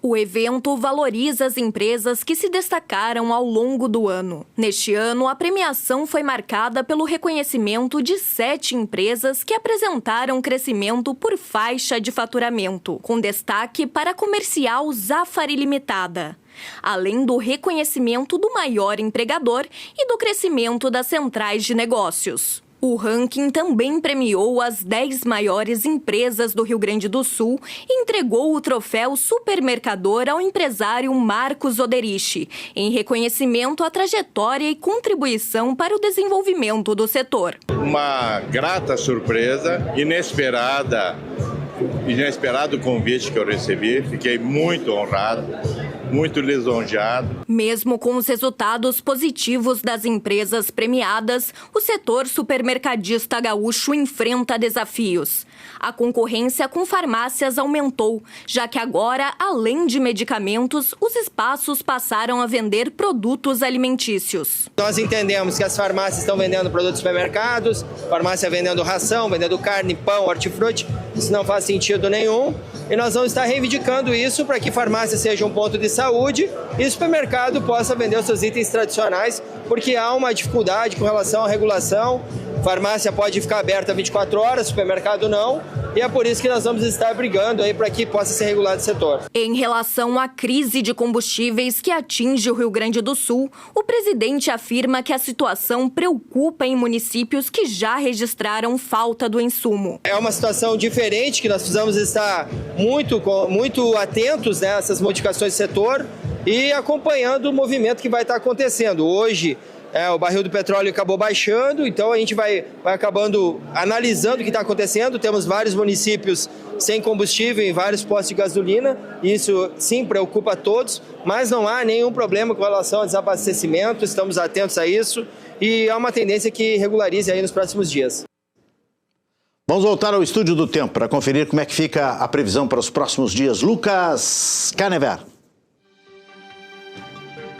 O evento valoriza as empresas que se destacaram ao longo do ano. Neste ano, a premiação foi marcada pelo reconhecimento de 7 empresas que apresentaram crescimento por faixa de faturamento, com destaque para a comercial Zafari Limitada, além do reconhecimento do maior empregador e do crescimento das centrais de negócios. O ranking também premiou as 10 maiores empresas do Rio Grande do Sul e entregou o troféu Supermercador ao empresário Marcos Oderich, em reconhecimento à trajetória e contribuição para o desenvolvimento do setor. Uma grata surpresa, inesperado convite que eu recebi, fiquei muito honrado, muito lisonjeado. Mesmo com os resultados positivos das empresas premiadas, o setor supermercadista gaúcho enfrenta desafios. A concorrência com farmácias aumentou, já que agora, além de medicamentos, os espaços passaram a vender produtos alimentícios. Nós entendemos que as farmácias estão vendendo produtos supermercados, farmácia vendendo ração, vendendo carne, pão, hortifruti. Isso não faz sentido nenhum. E nós vamos estar reivindicando isso para que farmácia seja um ponto de saúde e o supermercado possa vender os seus itens tradicionais, porque há uma dificuldade com relação à regulação. Farmácia pode ficar aberta 24 horas, supermercado não, e é por isso que nós vamos estar brigando aí para que possa ser regulado o setor. Em relação à crise de combustíveis que atinge o Rio Grande do Sul, o presidente afirma que a situação preocupa em municípios que já registraram falta do insumo. É uma situação diferente que nós precisamos estar muito atentos, né, a essas modificações do setor e acompanhando o movimento que vai estar acontecendo. Hoje, o barril do petróleo acabou baixando, então a gente vai acabando analisando o que está acontecendo. Temos vários municípios sem combustível em vários postos de gasolina, e isso sim preocupa a todos, mas não há nenhum problema com relação ao desabastecimento, estamos atentos a isso e há uma tendência que regularize aí nos próximos dias. Vamos voltar ao Estúdio do Tempo para conferir como é que fica a previsão para os próximos dias. Lucas Canever.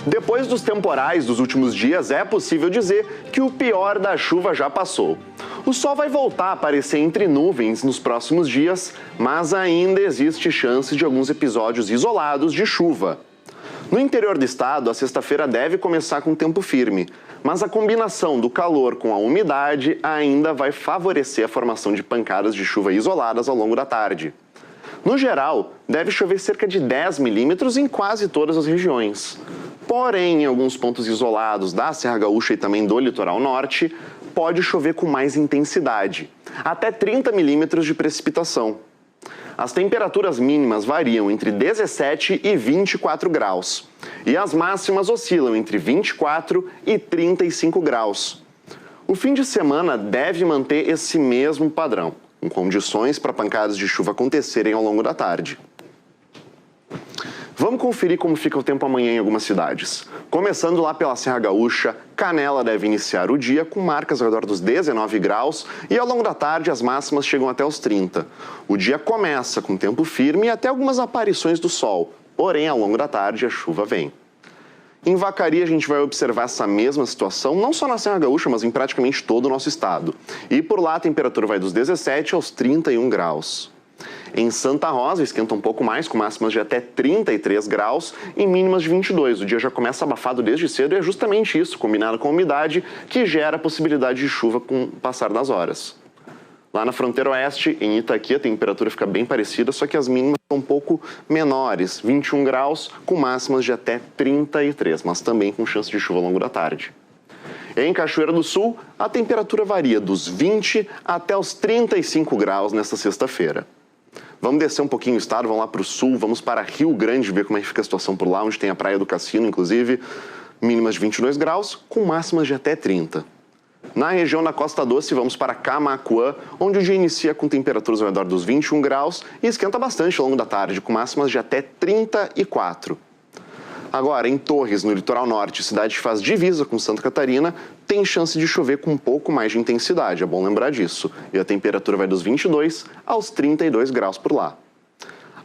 Depois dos temporais dos últimos dias, é possível dizer que o pior da chuva já passou. O sol vai voltar a aparecer entre nuvens nos próximos dias, mas ainda existe chance de alguns episódios isolados de chuva. No interior do estado, a sexta-feira deve começar com tempo firme, mas a combinação do calor com a umidade ainda vai favorecer a formação de pancadas de chuva isoladas ao longo da tarde. No geral, deve chover cerca de 10 milímetros em quase todas as regiões. Porém, em alguns pontos isolados da Serra Gaúcha e também do litoral norte, pode chover com mais intensidade, até 30 milímetros de precipitação. As temperaturas mínimas variam entre 17 e 24 graus, e as máximas oscilam entre 24 e 35 graus. O fim de semana deve manter esse mesmo padrão, com condições para pancadas de chuva acontecerem ao longo da tarde. Vamos conferir como fica o tempo amanhã em algumas cidades. Começando lá pela Serra Gaúcha, Canela deve iniciar o dia com marcas ao redor dos 19 graus e ao longo da tarde as máximas chegam até os 30. O dia começa com tempo firme e até algumas aparições do sol, porém ao longo da tarde a chuva vem. Em Vacaria a gente vai observar essa mesma situação, não só na Serra Gaúcha, mas em praticamente todo o nosso estado. E por lá a temperatura vai dos 17 aos 31 graus. Em Santa Rosa esquenta um pouco mais, com máximas de até 33 graus e mínimas de 22. O dia já começa abafado desde cedo e é justamente isso, combinado com a umidade, que gera a possibilidade de chuva com o passar das horas. Lá na fronteira oeste, em Itaqui, a temperatura fica bem parecida, só que as mínimas são um pouco menores, 21 graus, com máximas de até 33, mas também com chance de chuva ao longo da tarde. Em Cachoeira do Sul, a temperatura varia dos 20 até os 35 graus nesta sexta-feira. Vamos descer um pouquinho o estado, vamos lá para o sul, vamos para Rio Grande, ver como é que fica a situação por lá, onde tem a Praia do Cassino, inclusive, mínimas de 22 graus, com máximas de até 30. Na região da Costa Doce, vamos para Camaquã, onde o dia inicia com temperaturas ao redor dos 21 graus e esquenta bastante ao longo da tarde, com máximas de até 34. Agora, em Torres, no litoral norte, cidade que faz divisa com Santa Catarina, tem chance de chover com um pouco mais de intensidade, é bom lembrar disso. E a temperatura vai dos 22 aos 32 graus por lá.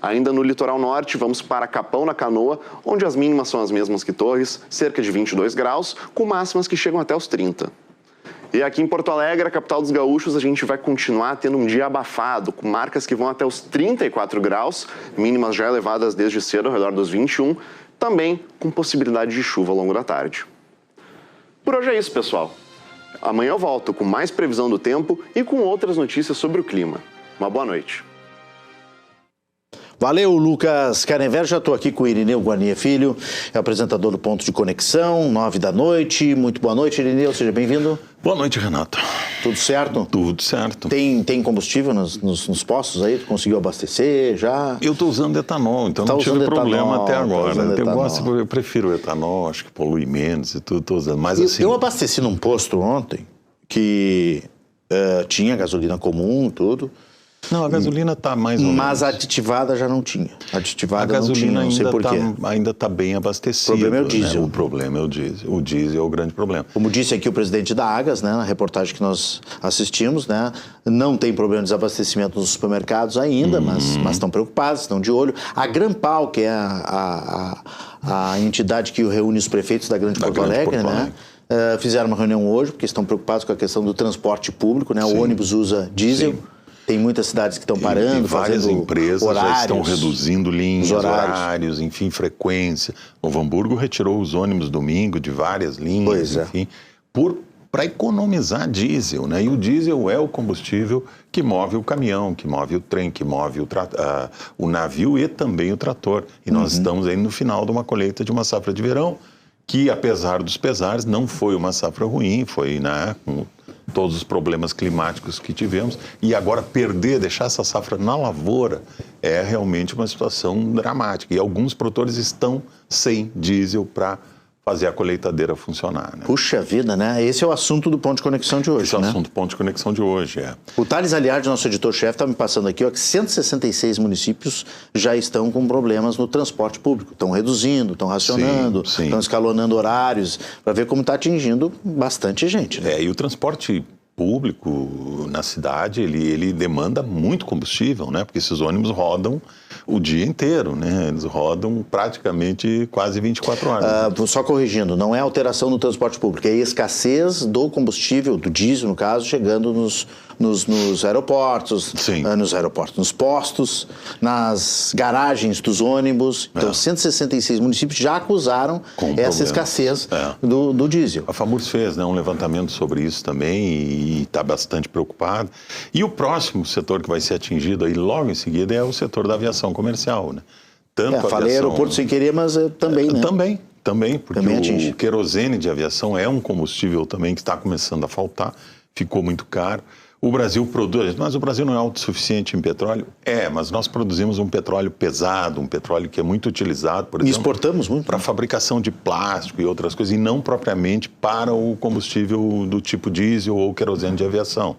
Ainda no litoral norte, vamos para Capão da Canoa, onde as mínimas são as mesmas que Torres, cerca de 22 graus, com máximas que chegam até os 30. E aqui em Porto Alegre, a capital dos gaúchos, a gente vai continuar tendo um dia abafado, com marcas que vão até os 34 graus, mínimas já elevadas desde cedo, ao redor dos 21, também com possibilidade de chuva ao longo da tarde. Por hoje é isso, pessoal. Amanhã eu volto com mais previsão do tempo e com outras notícias sobre o clima. Uma boa noite. Valeu, Lucas Canever. Já estou aqui com o Irineu Guarnier Filho, é apresentador do Ponto de Conexão, 9h. Muito boa noite, Irineu, seja bem-vindo. Boa noite, Renato. Tudo certo? Tudo certo. Tem combustível nos postos aí? Tu conseguiu abastecer já? Eu estou usando etanol, então não tive problema até agora. Eu prefiro o etanol, acho que polui menos e tudo, estou usando. Mas assim... Eu abasteci num posto ontem que tinha gasolina comum e tudo. Não, a gasolina está mais ou menos. Mas a aditivada já não tinha. A gasolina não tinha, não sei porquê. Ainda está bem abastecida. O problema é o diesel. Né? O problema é o diesel. O diesel é o grande problema. Como disse aqui o presidente da Agas, né, na reportagem que nós assistimos, né, não tem problema de desabastecimento nos supermercados ainda, mas estão preocupados, estão de olho. A Grampal, que é a entidade que reúne os prefeitos da Grande Porto Alegre, né? Fizeram uma reunião hoje, porque estão preocupados com a questão do transporte público, né? O ônibus usa diesel. Sim. Tem muitas cidades que estão parando, várias fazendo empresas horários, já estão reduzindo linhas, horários, enfim, frequência. Novo Hamburgo retirou os ônibus domingo de várias linhas, enfim, para economizar diesel, né? E o diesel é o combustível que move o caminhão, que move o trem, que move o navio e também o trator. E nós estamos aí no final de uma colheita de uma safra de verão, que apesar dos pesares não foi uma safra ruim, foi, né, com todos os problemas climáticos que tivemos, e agora deixar essa safra na lavoura é realmente uma situação dramática. E alguns produtores estão sem diesel para fazer a colheitadeira funcionar. Né? Puxa vida, né? Esse é o assunto do Ponto de Conexão de hoje, Esse é o assunto do Ponto de Conexão de hoje, O Thales Aliardi, nosso editor-chefe, está me passando aqui, que 166 municípios já estão com problemas no transporte público. Estão reduzindo, estão racionando, estão escalonando horários, para ver como está atingindo bastante gente. Né? E o transporte público na cidade, ele demanda muito combustível, né? Porque esses ônibus rodam o dia inteiro, né? Eles rodam praticamente quase 24 horas. Só corrigindo, não é alteração no transporte público, é escassez do combustível, do diesel, no caso, chegando nos aeroportos, nos postos, nas garagens dos ônibus. Então, 166 municípios já acusaram essa escassez do diesel. A FAMURS fez, né, um levantamento sobre isso também e está bastante preocupado. E o próximo setor que vai ser atingido aí logo em seguida é o setor da aviação comercial, né? Falei aeroporto sem querer, mas também, né? Também, porque o querosene de aviação é um combustível também que está começando a faltar, ficou muito caro. O Brasil produz, mas o Brasil não é autossuficiente em petróleo? Mas nós produzimos um petróleo pesado, um petróleo que é muito utilizado, por exemplo, exportamos muito para a fabricação de plástico e outras coisas, e não propriamente para o combustível do tipo diesel ou querosene de aviação.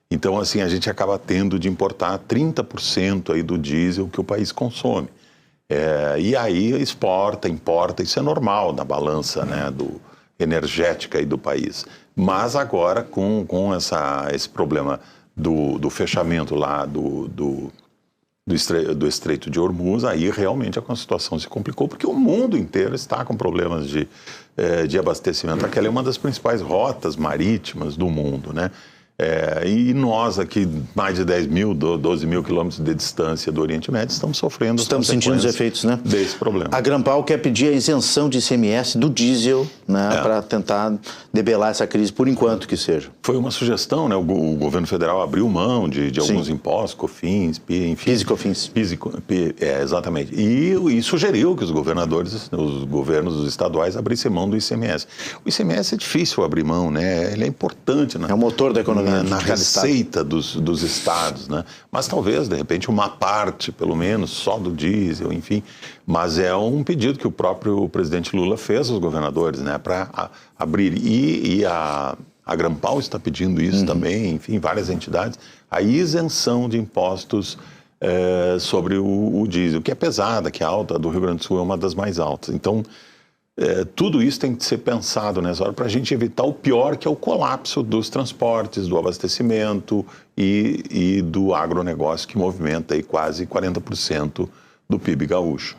Então, assim, a gente acaba tendo de importar 30% aí do diesel que o país consome. E aí importa, isso é normal na balança, né, energética aí do país. Mas agora, com esse problema do fechamento lá do Estreito de Hormuz, aí realmente a situação se complicou, porque o mundo inteiro está com problemas de abastecimento. Aquela é uma das principais rotas marítimas do mundo, né? E nós aqui, mais de 10 mil, 12 mil quilômetros de distância do Oriente Médio, estamos sofrendo Estamos sentindo os efeitos, né? Desse problema. A Grampal quer pedir a isenção de ICMS do diesel, né, para tentar debelar essa crise, por enquanto que seja. Foi uma sugestão, né? O governo federal abriu mão de alguns impostos, COFINS, enfim. PIS e COFINS. Exatamente. E sugeriu que os governos estaduais abrissem mão do ICMS. O ICMS é difícil abrir mão, né? Ele é importante. É o motor da economia. Na receita dos estados, né? Mas talvez, de repente, uma parte, pelo menos, só do diesel, enfim. Mas é um pedido que o próprio presidente Lula fez aos governadores, né? Para abrir. E a Grampal está pedindo isso também, enfim, várias entidades, a isenção de impostos sobre o diesel, que é pesada, que é alta, a do Rio Grande do Sul é uma das mais altas. Então, tudo isso tem que ser pensado nessa hora para a gente evitar o pior, que é o colapso dos transportes, do abastecimento e do agronegócio, que movimenta aí quase 40% do PIB gaúcho.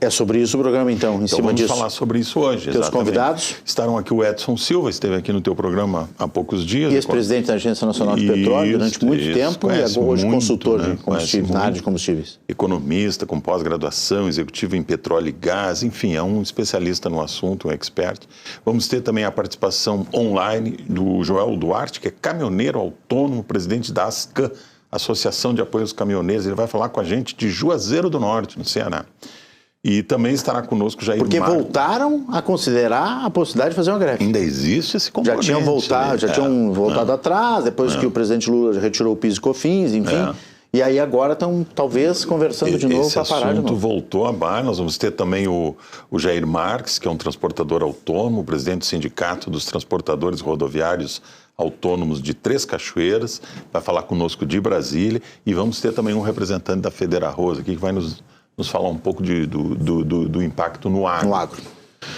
É sobre isso o programa, então, em cima disso. Vamos falar sobre isso hoje. Teus convidados? Estarão aqui o Edson Silva, esteve aqui no teu programa há poucos dias. Ex-presidente da Agência Nacional de Petróleo durante muito tempo e agora hoje consultor de combustíveis, na área de combustíveis. Economista com pós-graduação, executivo em petróleo e gás, enfim, é um especialista no assunto, um expert. Vamos ter também a participação online do Joel Duarte, que é caminhoneiro autônomo, presidente da ASCAM, Associação de Apoio aos Caminhoneiros, ele vai falar com a gente de Juazeiro do Norte, no Ceará. E também estará conosco Jair Porque Marques. voltaram a considerar a possibilidade de fazer uma greve. Ainda existe esse componente. Já tinham voltado atrás, depois que o presidente Lula retirou o PIS e COFINS, enfim. E aí agora estão, talvez, conversando de novo para parar de novo. Esse assunto voltou a baixo. Nós vamos ter também o Jair Marques, que é um transportador autônomo, presidente do Sindicato dos Transportadores Rodoviários Autônomos de Três Cachoeiras, vai falar conosco de Brasília. E vamos ter também um representante da Federarroz aqui, que vai nos falar um pouco do impacto no agro. No agro.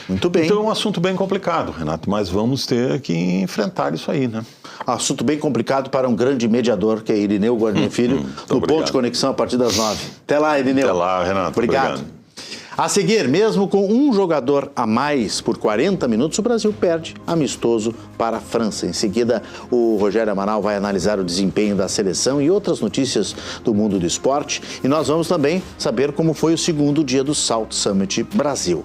Muito bem. Então é um assunto bem complicado, Renato, mas vamos ter que enfrentar isso aí, né? Assunto bem complicado para um grande mediador, que é Irineu Guarnieri Filho, no obrigado. Ponto de Conexão a partir das 9. Até lá, Irineu. Até lá, Renato. Obrigado. A seguir, mesmo com um jogador a mais por 40 minutos, o Brasil perde amistoso para a França. Em seguida, o Rogério Amaral vai analisar o desempenho da seleção e outras notícias do mundo do esporte. E nós vamos também saber como foi o segundo dia do Salt Summit Brasil.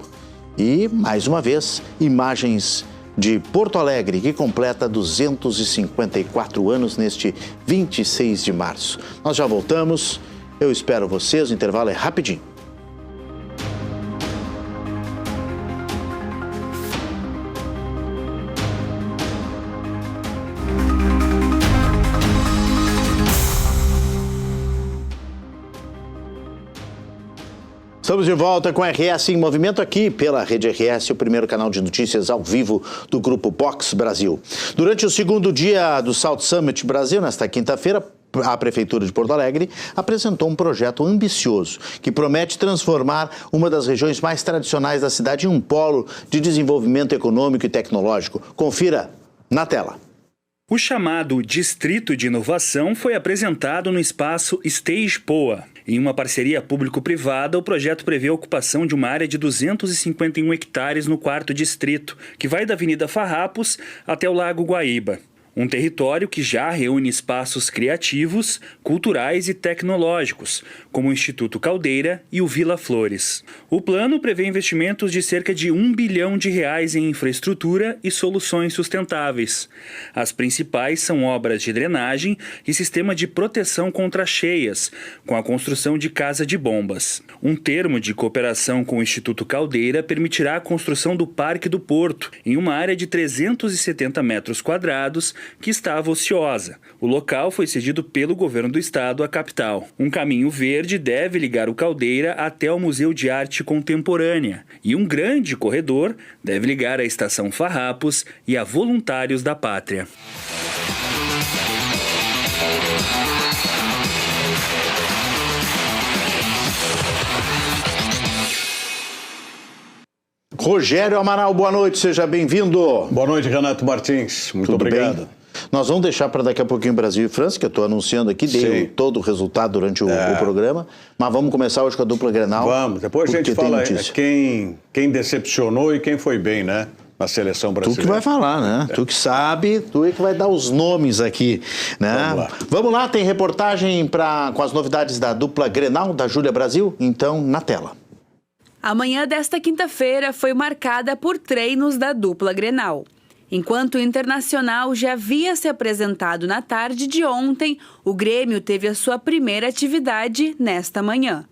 E, mais uma vez, imagens de Porto Alegre, que completa 254 anos neste 26 de março. Nós já voltamos. Eu espero vocês. O intervalo é rapidinho. Estamos de volta com a RS em Movimento aqui pela Rede RS, o primeiro canal de notícias ao vivo do Grupo Box Brasil. Durante o segundo dia do Salt Summit Brasil, nesta quinta-feira, a Prefeitura de Porto Alegre apresentou um projeto ambicioso que promete transformar uma das regiões mais tradicionais da cidade em um polo de desenvolvimento econômico e tecnológico. Confira na tela. O chamado Distrito de Inovação foi apresentado no espaço Stage Poa. Em uma parceria público-privada, o projeto prevê a ocupação de uma área de 251 hectares no 4º distrito, que vai da Avenida Farrapos até o Lago Guaíba. Um território que já reúne espaços criativos, culturais e tecnológicos, como o Instituto Caldeira e o Vila Flores. O plano prevê investimentos de cerca de R$1 bilhão em infraestrutura e soluções sustentáveis. As principais são obras de drenagem e sistema de proteção contra cheias, com a construção de casa de bombas. Um termo de cooperação com o Instituto Caldeira permitirá a construção do Parque do Porto, em uma área de 370 metros quadrados, que estava ociosa. O local foi cedido pelo governo do estado à capital. Um caminho verde deve ligar o Caldeira até o Museu de Arte Contemporânea e um grande corredor deve ligar a Estação Farrapos e a Voluntários da Pátria. Rogério Amaral, boa noite, seja bem-vindo. Boa noite, Renato Martins. Muito obrigado. Bem? Nós vamos deixar para daqui a pouquinho Brasil e França, que eu estou anunciando aqui, dei todo o resultado durante o programa, mas vamos começar hoje com a dupla Grenal. Vamos, depois a gente fala quem decepcionou e quem foi bem, né? Na seleção brasileira. Tu que vai falar, né? Tu que sabe, tu é que vai dar os nomes aqui, né? Vamos lá, tem reportagem com as novidades da dupla Grenal, da Júlia Brasil, então na tela. A manhã desta quinta-feira foi marcada por treinos da dupla Grenal. Enquanto o Internacional já havia se apresentado na tarde de ontem, o Grêmio teve a sua primeira atividade nesta manhã.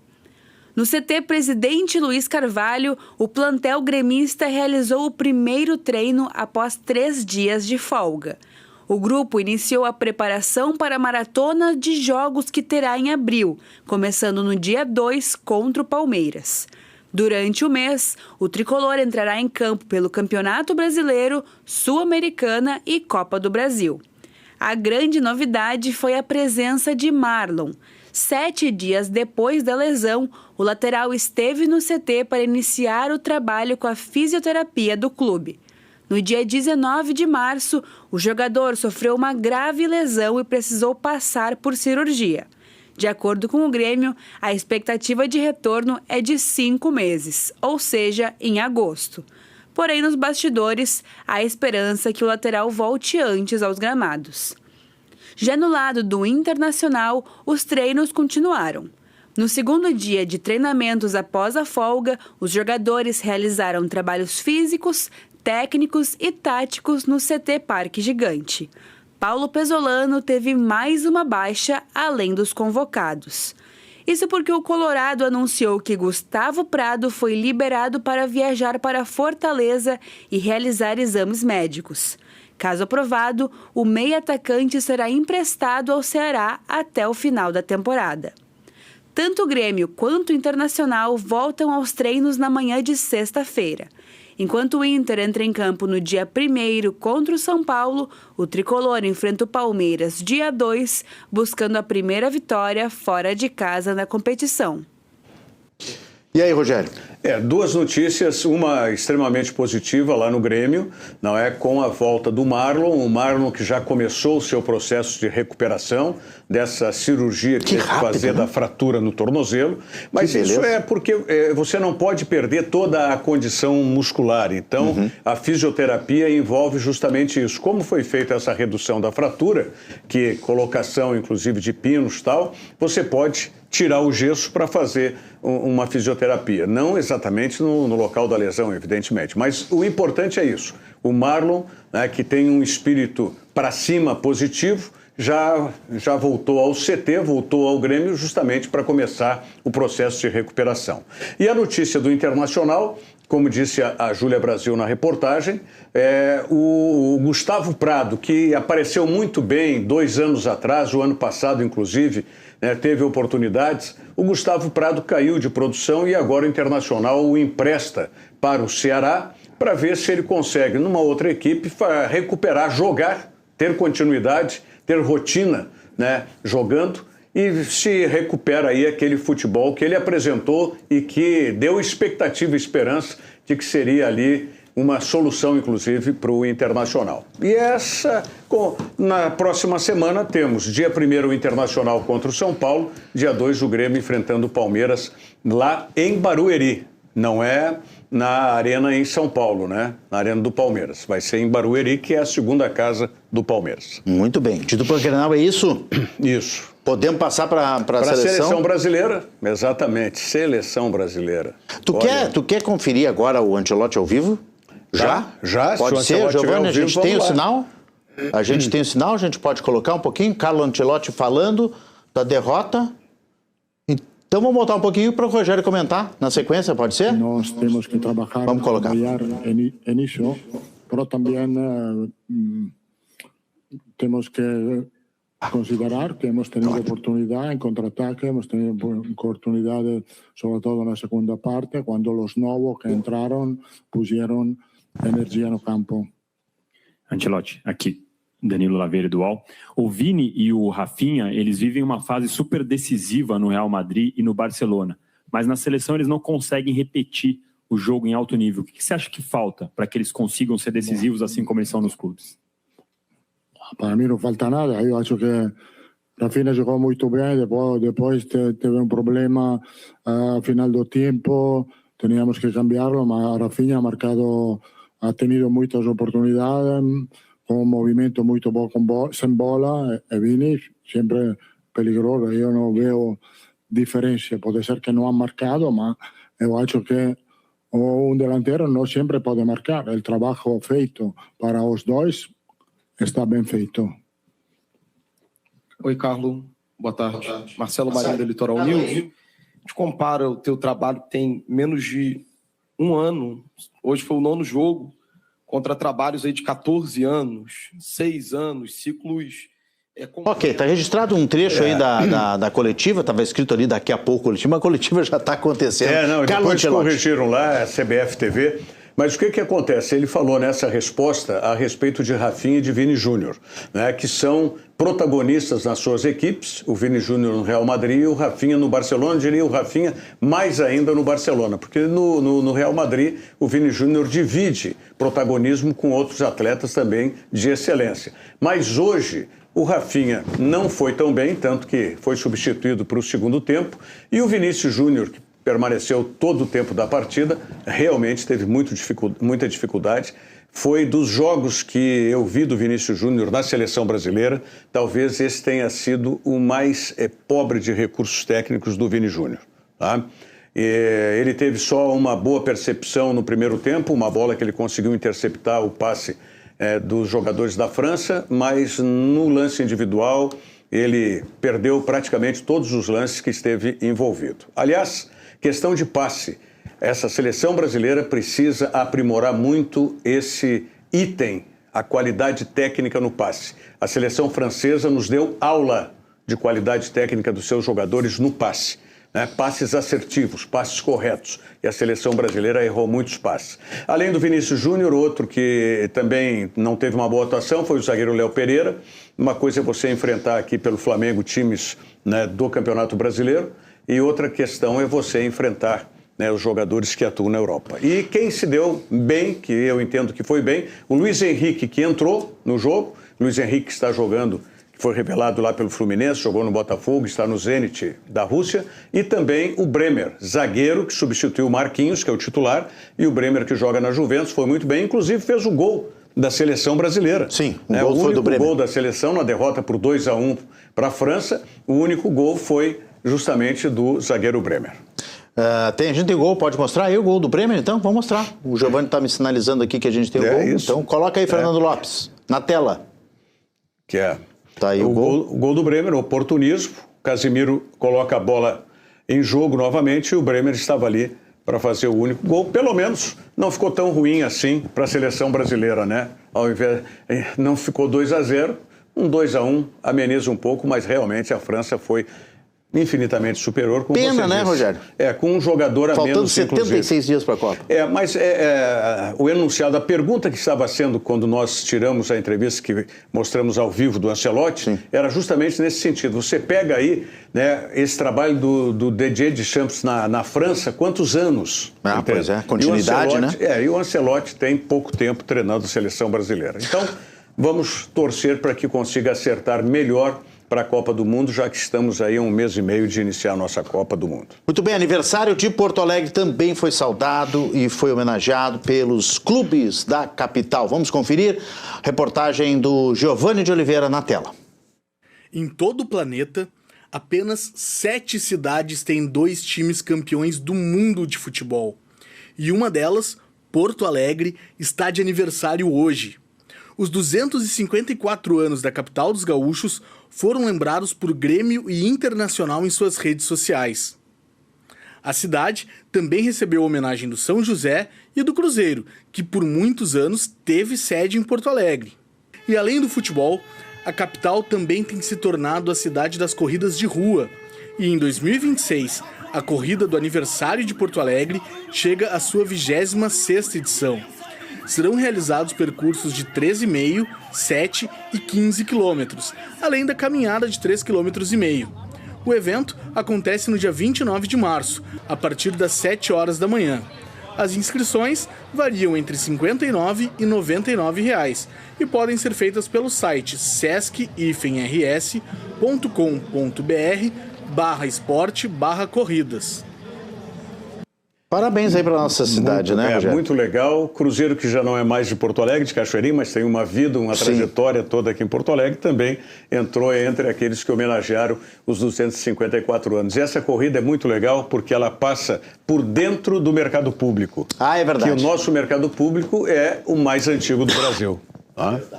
No CT Presidente Luiz Carvalho, o plantel gremista realizou o primeiro treino após 3 dias de folga. O grupo iniciou a preparação para a maratona de jogos que terá em abril, começando no dia 2 contra o Palmeiras. Durante o mês, o tricolor entrará em campo pelo Campeonato Brasileiro, Sul-Americana e Copa do Brasil. A grande novidade foi a presença de Marlon. 7 dias depois da lesão, o lateral esteve no CT para iniciar o trabalho com a fisioterapia do clube. No dia 19 de março, o jogador sofreu uma grave lesão e precisou passar por cirurgia. De acordo com o Grêmio, a expectativa de retorno é de 5 meses, ou seja, em agosto. Porém, nos bastidores, há esperança que o lateral volte antes aos gramados. Já no lado do Internacional, os treinos continuaram. No segundo dia de treinamentos após a folga, os jogadores realizaram trabalhos físicos, técnicos e táticos no CT Parque Gigante. Paulo Pezzolano teve mais uma baixa além dos convocados. Isso porque o Colorado anunciou que Gustavo Prado foi liberado para viajar para Fortaleza e realizar exames médicos. Caso aprovado, o meia atacante será emprestado ao Ceará até o final da temporada. Tanto o Grêmio quanto o Internacional voltam aos treinos na manhã de sexta-feira. Enquanto o Inter entra em campo no dia 1º contra o São Paulo, o tricolor enfrenta o Palmeiras dia 2, buscando a primeira vitória fora de casa na competição. E aí, Rogério? Duas notícias, uma extremamente positiva lá no Grêmio, não é, com a volta do Marlon, o Marlon que já começou o seu processo de recuperação dessa cirurgia que teve que fazer, né, da fratura no tornozelo, mas isso é porque você não pode perder toda a condição muscular, então a fisioterapia envolve justamente isso. Como foi feita essa redução da fratura, que colocação inclusive de pinos e tal, você pode tirar o gesso para fazer uma fisioterapia. Não exatamente no local da lesão, evidentemente, mas o importante é isso. O Marlon, né, que tem um espírito para cima positivo, já voltou ao CT, voltou ao Grêmio justamente para começar o processo de recuperação. E a notícia do Internacional, como disse a Júlia Brasil na reportagem, o Gustavo Prado, que apareceu muito bem 2 anos atrás, o ano passado inclusive, teve oportunidades, o Gustavo Prado caiu de produção e agora o Internacional o empresta para o Ceará para ver se ele consegue, numa outra equipe, recuperar, jogar, ter continuidade, ter rotina, né, jogando, e se recupera aí aquele futebol que ele apresentou e que deu expectativa e esperança de que seria ali uma solução, inclusive, para o Internacional. E na próxima semana temos, dia 1º o Internacional contra o São Paulo, dia 2 o Grêmio enfrentando o Palmeiras lá em Barueri. Não é na Arena em São Paulo, né? Na Arena do Palmeiras. Vai ser em Barueri, que é a segunda casa do Palmeiras. Muito bem. Título para o Grenal é isso? Isso. Podemos passar para a seleção brasileira? Exatamente, seleção brasileira. Tu quer conferir agora o Ancelotti ao vivo? Já? Pode ser, Giovanni? A gente tem o sinal? A gente tem o sinal, a gente pode colocar um pouquinho. Carlo Ancelotti falando da derrota. Então vamos voltar um pouquinho para o Rogério comentar na sequência, pode ser? Nós temos que trabalhar nisso, mas também temos que considerar que hemos tenido oportunidade em contra-ataque, hemos tenido oportunidade, sobretudo na segunda parte, quando os novos que entraram puseram energia no campo. Ancelotti, aqui, Danilo Laveira do UOL. O Vini e o Rafinha, eles vivem uma fase super decisiva no Real Madrid e no Barcelona, mas na seleção eles não conseguem repetir o jogo em alto nível. O que você acha que falta para que eles consigam ser decisivos assim como eles são nos clubes? Para mim não falta nada. Eu acho que Rafinha jogou muito bem, depois teve um problema ao final do tempo, teníamos que cambiarlo, mas Rafinha ha tenido muitas oportunidades, com um movimento muito bom sem bola, e Vini sempre peligroso. Eu não vejo diferença. Pode ser que não ha marcado, mas eu acho que um delantero não sempre pode marcar. O trabalho feito para os dois está bem feito. Oi, Carlos. Boa tarde. Marcelo Marinho, da Litoral News. A gente compara o teu trabalho que tem menos de 1 ano, hoje foi o 9º jogo, contra trabalhos aí de 14 anos, 6 anos, ciclos... Ok, está registrado um trecho aí da coletiva, estava escrito ali daqui a pouco coletiva, mas a coletiva já está acontecendo. Depois corrigiram lá, a CBF TV. Mas o que acontece? Ele falou nessa resposta a respeito de Rafinha e de Vini Júnior, né, que são protagonistas nas suas equipes, o Vini Júnior no Real Madrid e o Rafinha no Barcelona, diria o Rafinha mais ainda no Barcelona, porque no Real Madrid o Vini Júnior divide protagonismo com outros atletas também de excelência. Mas hoje o Rafinha não foi tão bem, tanto que foi substituído para o segundo tempo, e o Vinícius Júnior, que permaneceu todo o tempo da partida, realmente teve muita dificuldade. Foi dos jogos que eu vi do Vinícius Júnior na seleção brasileira, talvez esse tenha sido o mais pobre de recursos técnicos do Vini Júnior. Tá? Ele teve só uma boa percepção no primeiro tempo, uma bola que ele conseguiu interceptar o passe dos jogadores da França, mas no lance individual ele perdeu praticamente todos os lances que esteve envolvido. Aliás, questão de passe. Essa seleção brasileira precisa aprimorar muito esse item, a qualidade técnica no passe. A seleção francesa nos deu aula de qualidade técnica dos seus jogadores no passe. Passes assertivos, passes corretos. E a seleção brasileira errou muitos passes. Além do Vinícius Júnior, outro que também não teve uma boa atuação foi o zagueiro Léo Pereira. Uma coisa é você enfrentar aqui pelo Flamengo times, né, do Campeonato Brasileiro, e outra questão é você enfrentar, né, os jogadores que atuam na Europa. E quem se deu bem, que eu entendo que foi bem, o Luiz Henrique, que entrou no jogo. Luiz Henrique está jogando, foi revelado lá pelo Fluminense, jogou no Botafogo, está no Zenit da Rússia, e também o Bremer, zagueiro, que substituiu o Marquinhos, que é o titular, e o Bremer, que joga na Juventus, foi muito bem, inclusive fez o gol da seleção brasileira. Sim, o gol foi do Bremer. O único gol da seleção na derrota por 2-1 para a França, o único gol foi justamente do zagueiro Bremer. A gente tem gol, pode mostrar aí o gol do Bremer, então? Vamos mostrar. O Giovanni está me sinalizando aqui que a gente tem o gol. Isso. Então coloca aí, Fernando Lopes, na tela. Que é tá aí o gol do Bremer, oportunismo. Casimiro coloca a bola em jogo novamente e o Bremer estava ali para fazer o único gol. Pelo menos não ficou tão ruim assim para a seleção brasileira, né? Ao invés, não ficou 2-0, um 2-1 ameniza um pouco, mas realmente a França foi infinitamente superior. Como Pena, você né, disse. Rogério? Com um jogador a menos, faltando 76 dias para a Copa. Mas o enunciado, a pergunta que estava sendo quando nós tiramos a entrevista que mostramos ao vivo do Ancelotti, sim, era justamente nesse sentido. Você pega aí, né, esse trabalho do Didier Deschamps na França, quantos anos? Pois é, continuidade, né? E o Ancelotti tem pouco tempo treinando a seleção brasileira. Então, vamos torcer para que consiga acertar melhor para a Copa do Mundo, já que estamos aí há 1 mês e meio de iniciar a nossa Copa do Mundo. Muito bem, aniversário de Porto Alegre também foi saudado e foi homenageado pelos clubes da capital. Vamos conferir reportagem do Giovanni de Oliveira na tela. Em todo o planeta, apenas 7 cidades têm 2 times campeões do mundo de futebol. E uma delas, Porto Alegre, está de aniversário hoje. Os 254 anos da capital dos gaúchos foram lembrados por Grêmio e Internacional em suas redes sociais. A cidade também recebeu a homenagem do São José e do Cruzeiro, que por muitos anos teve sede em Porto Alegre. E além do futebol, a capital também tem se tornado a cidade das corridas de rua. E em 2026, a corrida do aniversário de Porto Alegre chega à sua 26ª edição. Serão realizados percursos de 13,5, 7 e 15 quilômetros, além da caminhada de 3,5 km. O evento acontece no dia 29 de março, a partir das 7 horas da manhã. As inscrições variam entre R$ 59 e R$ 99 reais, e podem ser feitas pelo site sesc-rs.com.br/esporte/corridas. Parabéns aí para nossa cidade, né, Rogério? Muito legal. Cruzeiro, que já não é mais de Porto Alegre, de Cachoeirinha, mas tem uma vida, uma trajetória toda aqui em Porto Alegre, também entrou entre aqueles que homenagearam os 254 anos. E essa corrida é muito legal porque ela passa por dentro do mercado público. É verdade. Que o nosso mercado público é o mais antigo do Brasil.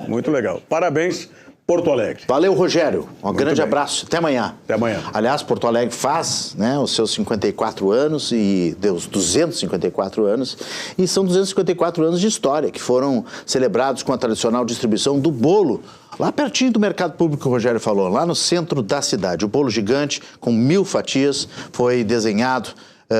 Muito legal. Parabéns, Porto Alegre. Valeu, Rogério. Um grande abraço. Até amanhã. Até amanhã. Aliás, Porto Alegre faz, né, os seus 54 anos e deu os 254 anos. E são 254 anos de história que foram celebrados com a tradicional distribuição do bolo. Lá pertinho do mercado público que o Rogério falou, lá no centro da cidade. O bolo gigante com 1000 fatias foi desenhado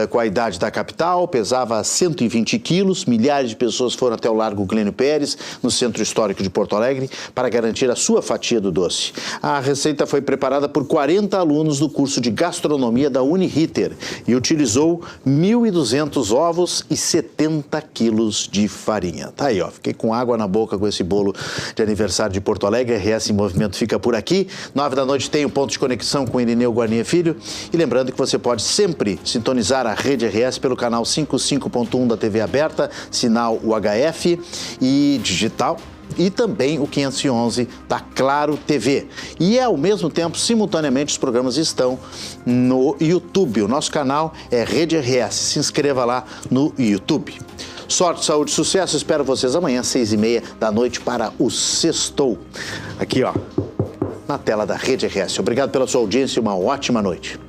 com a idade da capital, pesava 120 quilos, milhares de pessoas foram até o Largo Glênio Pérez, no centro histórico de Porto Alegre, para garantir a sua fatia do doce. A receita foi preparada por 40 alunos do curso de gastronomia da Uniriter e utilizou 1.200 ovos e 70 quilos de farinha. Tá aí, ó, fiquei com água na boca com esse bolo de aniversário de Porto Alegre. RS em Movimento fica por aqui. 9 da noite tem o Ponto de Conexão com Irineu Guarnier Filho. E lembrando que você pode sempre sintonizar a Rede RS pelo canal 55.1 da TV aberta, sinal UHF e digital, e também o 511 da Claro TV. E ao mesmo tempo, simultaneamente, os programas estão no YouTube. O nosso canal é Rede RS. Se inscreva lá no YouTube. Sorte, saúde, sucesso. Espero vocês amanhã, 6h30 da noite, para o Sextou. Aqui, ó, na tela da Rede RS. Obrigado pela sua audiência e uma ótima noite.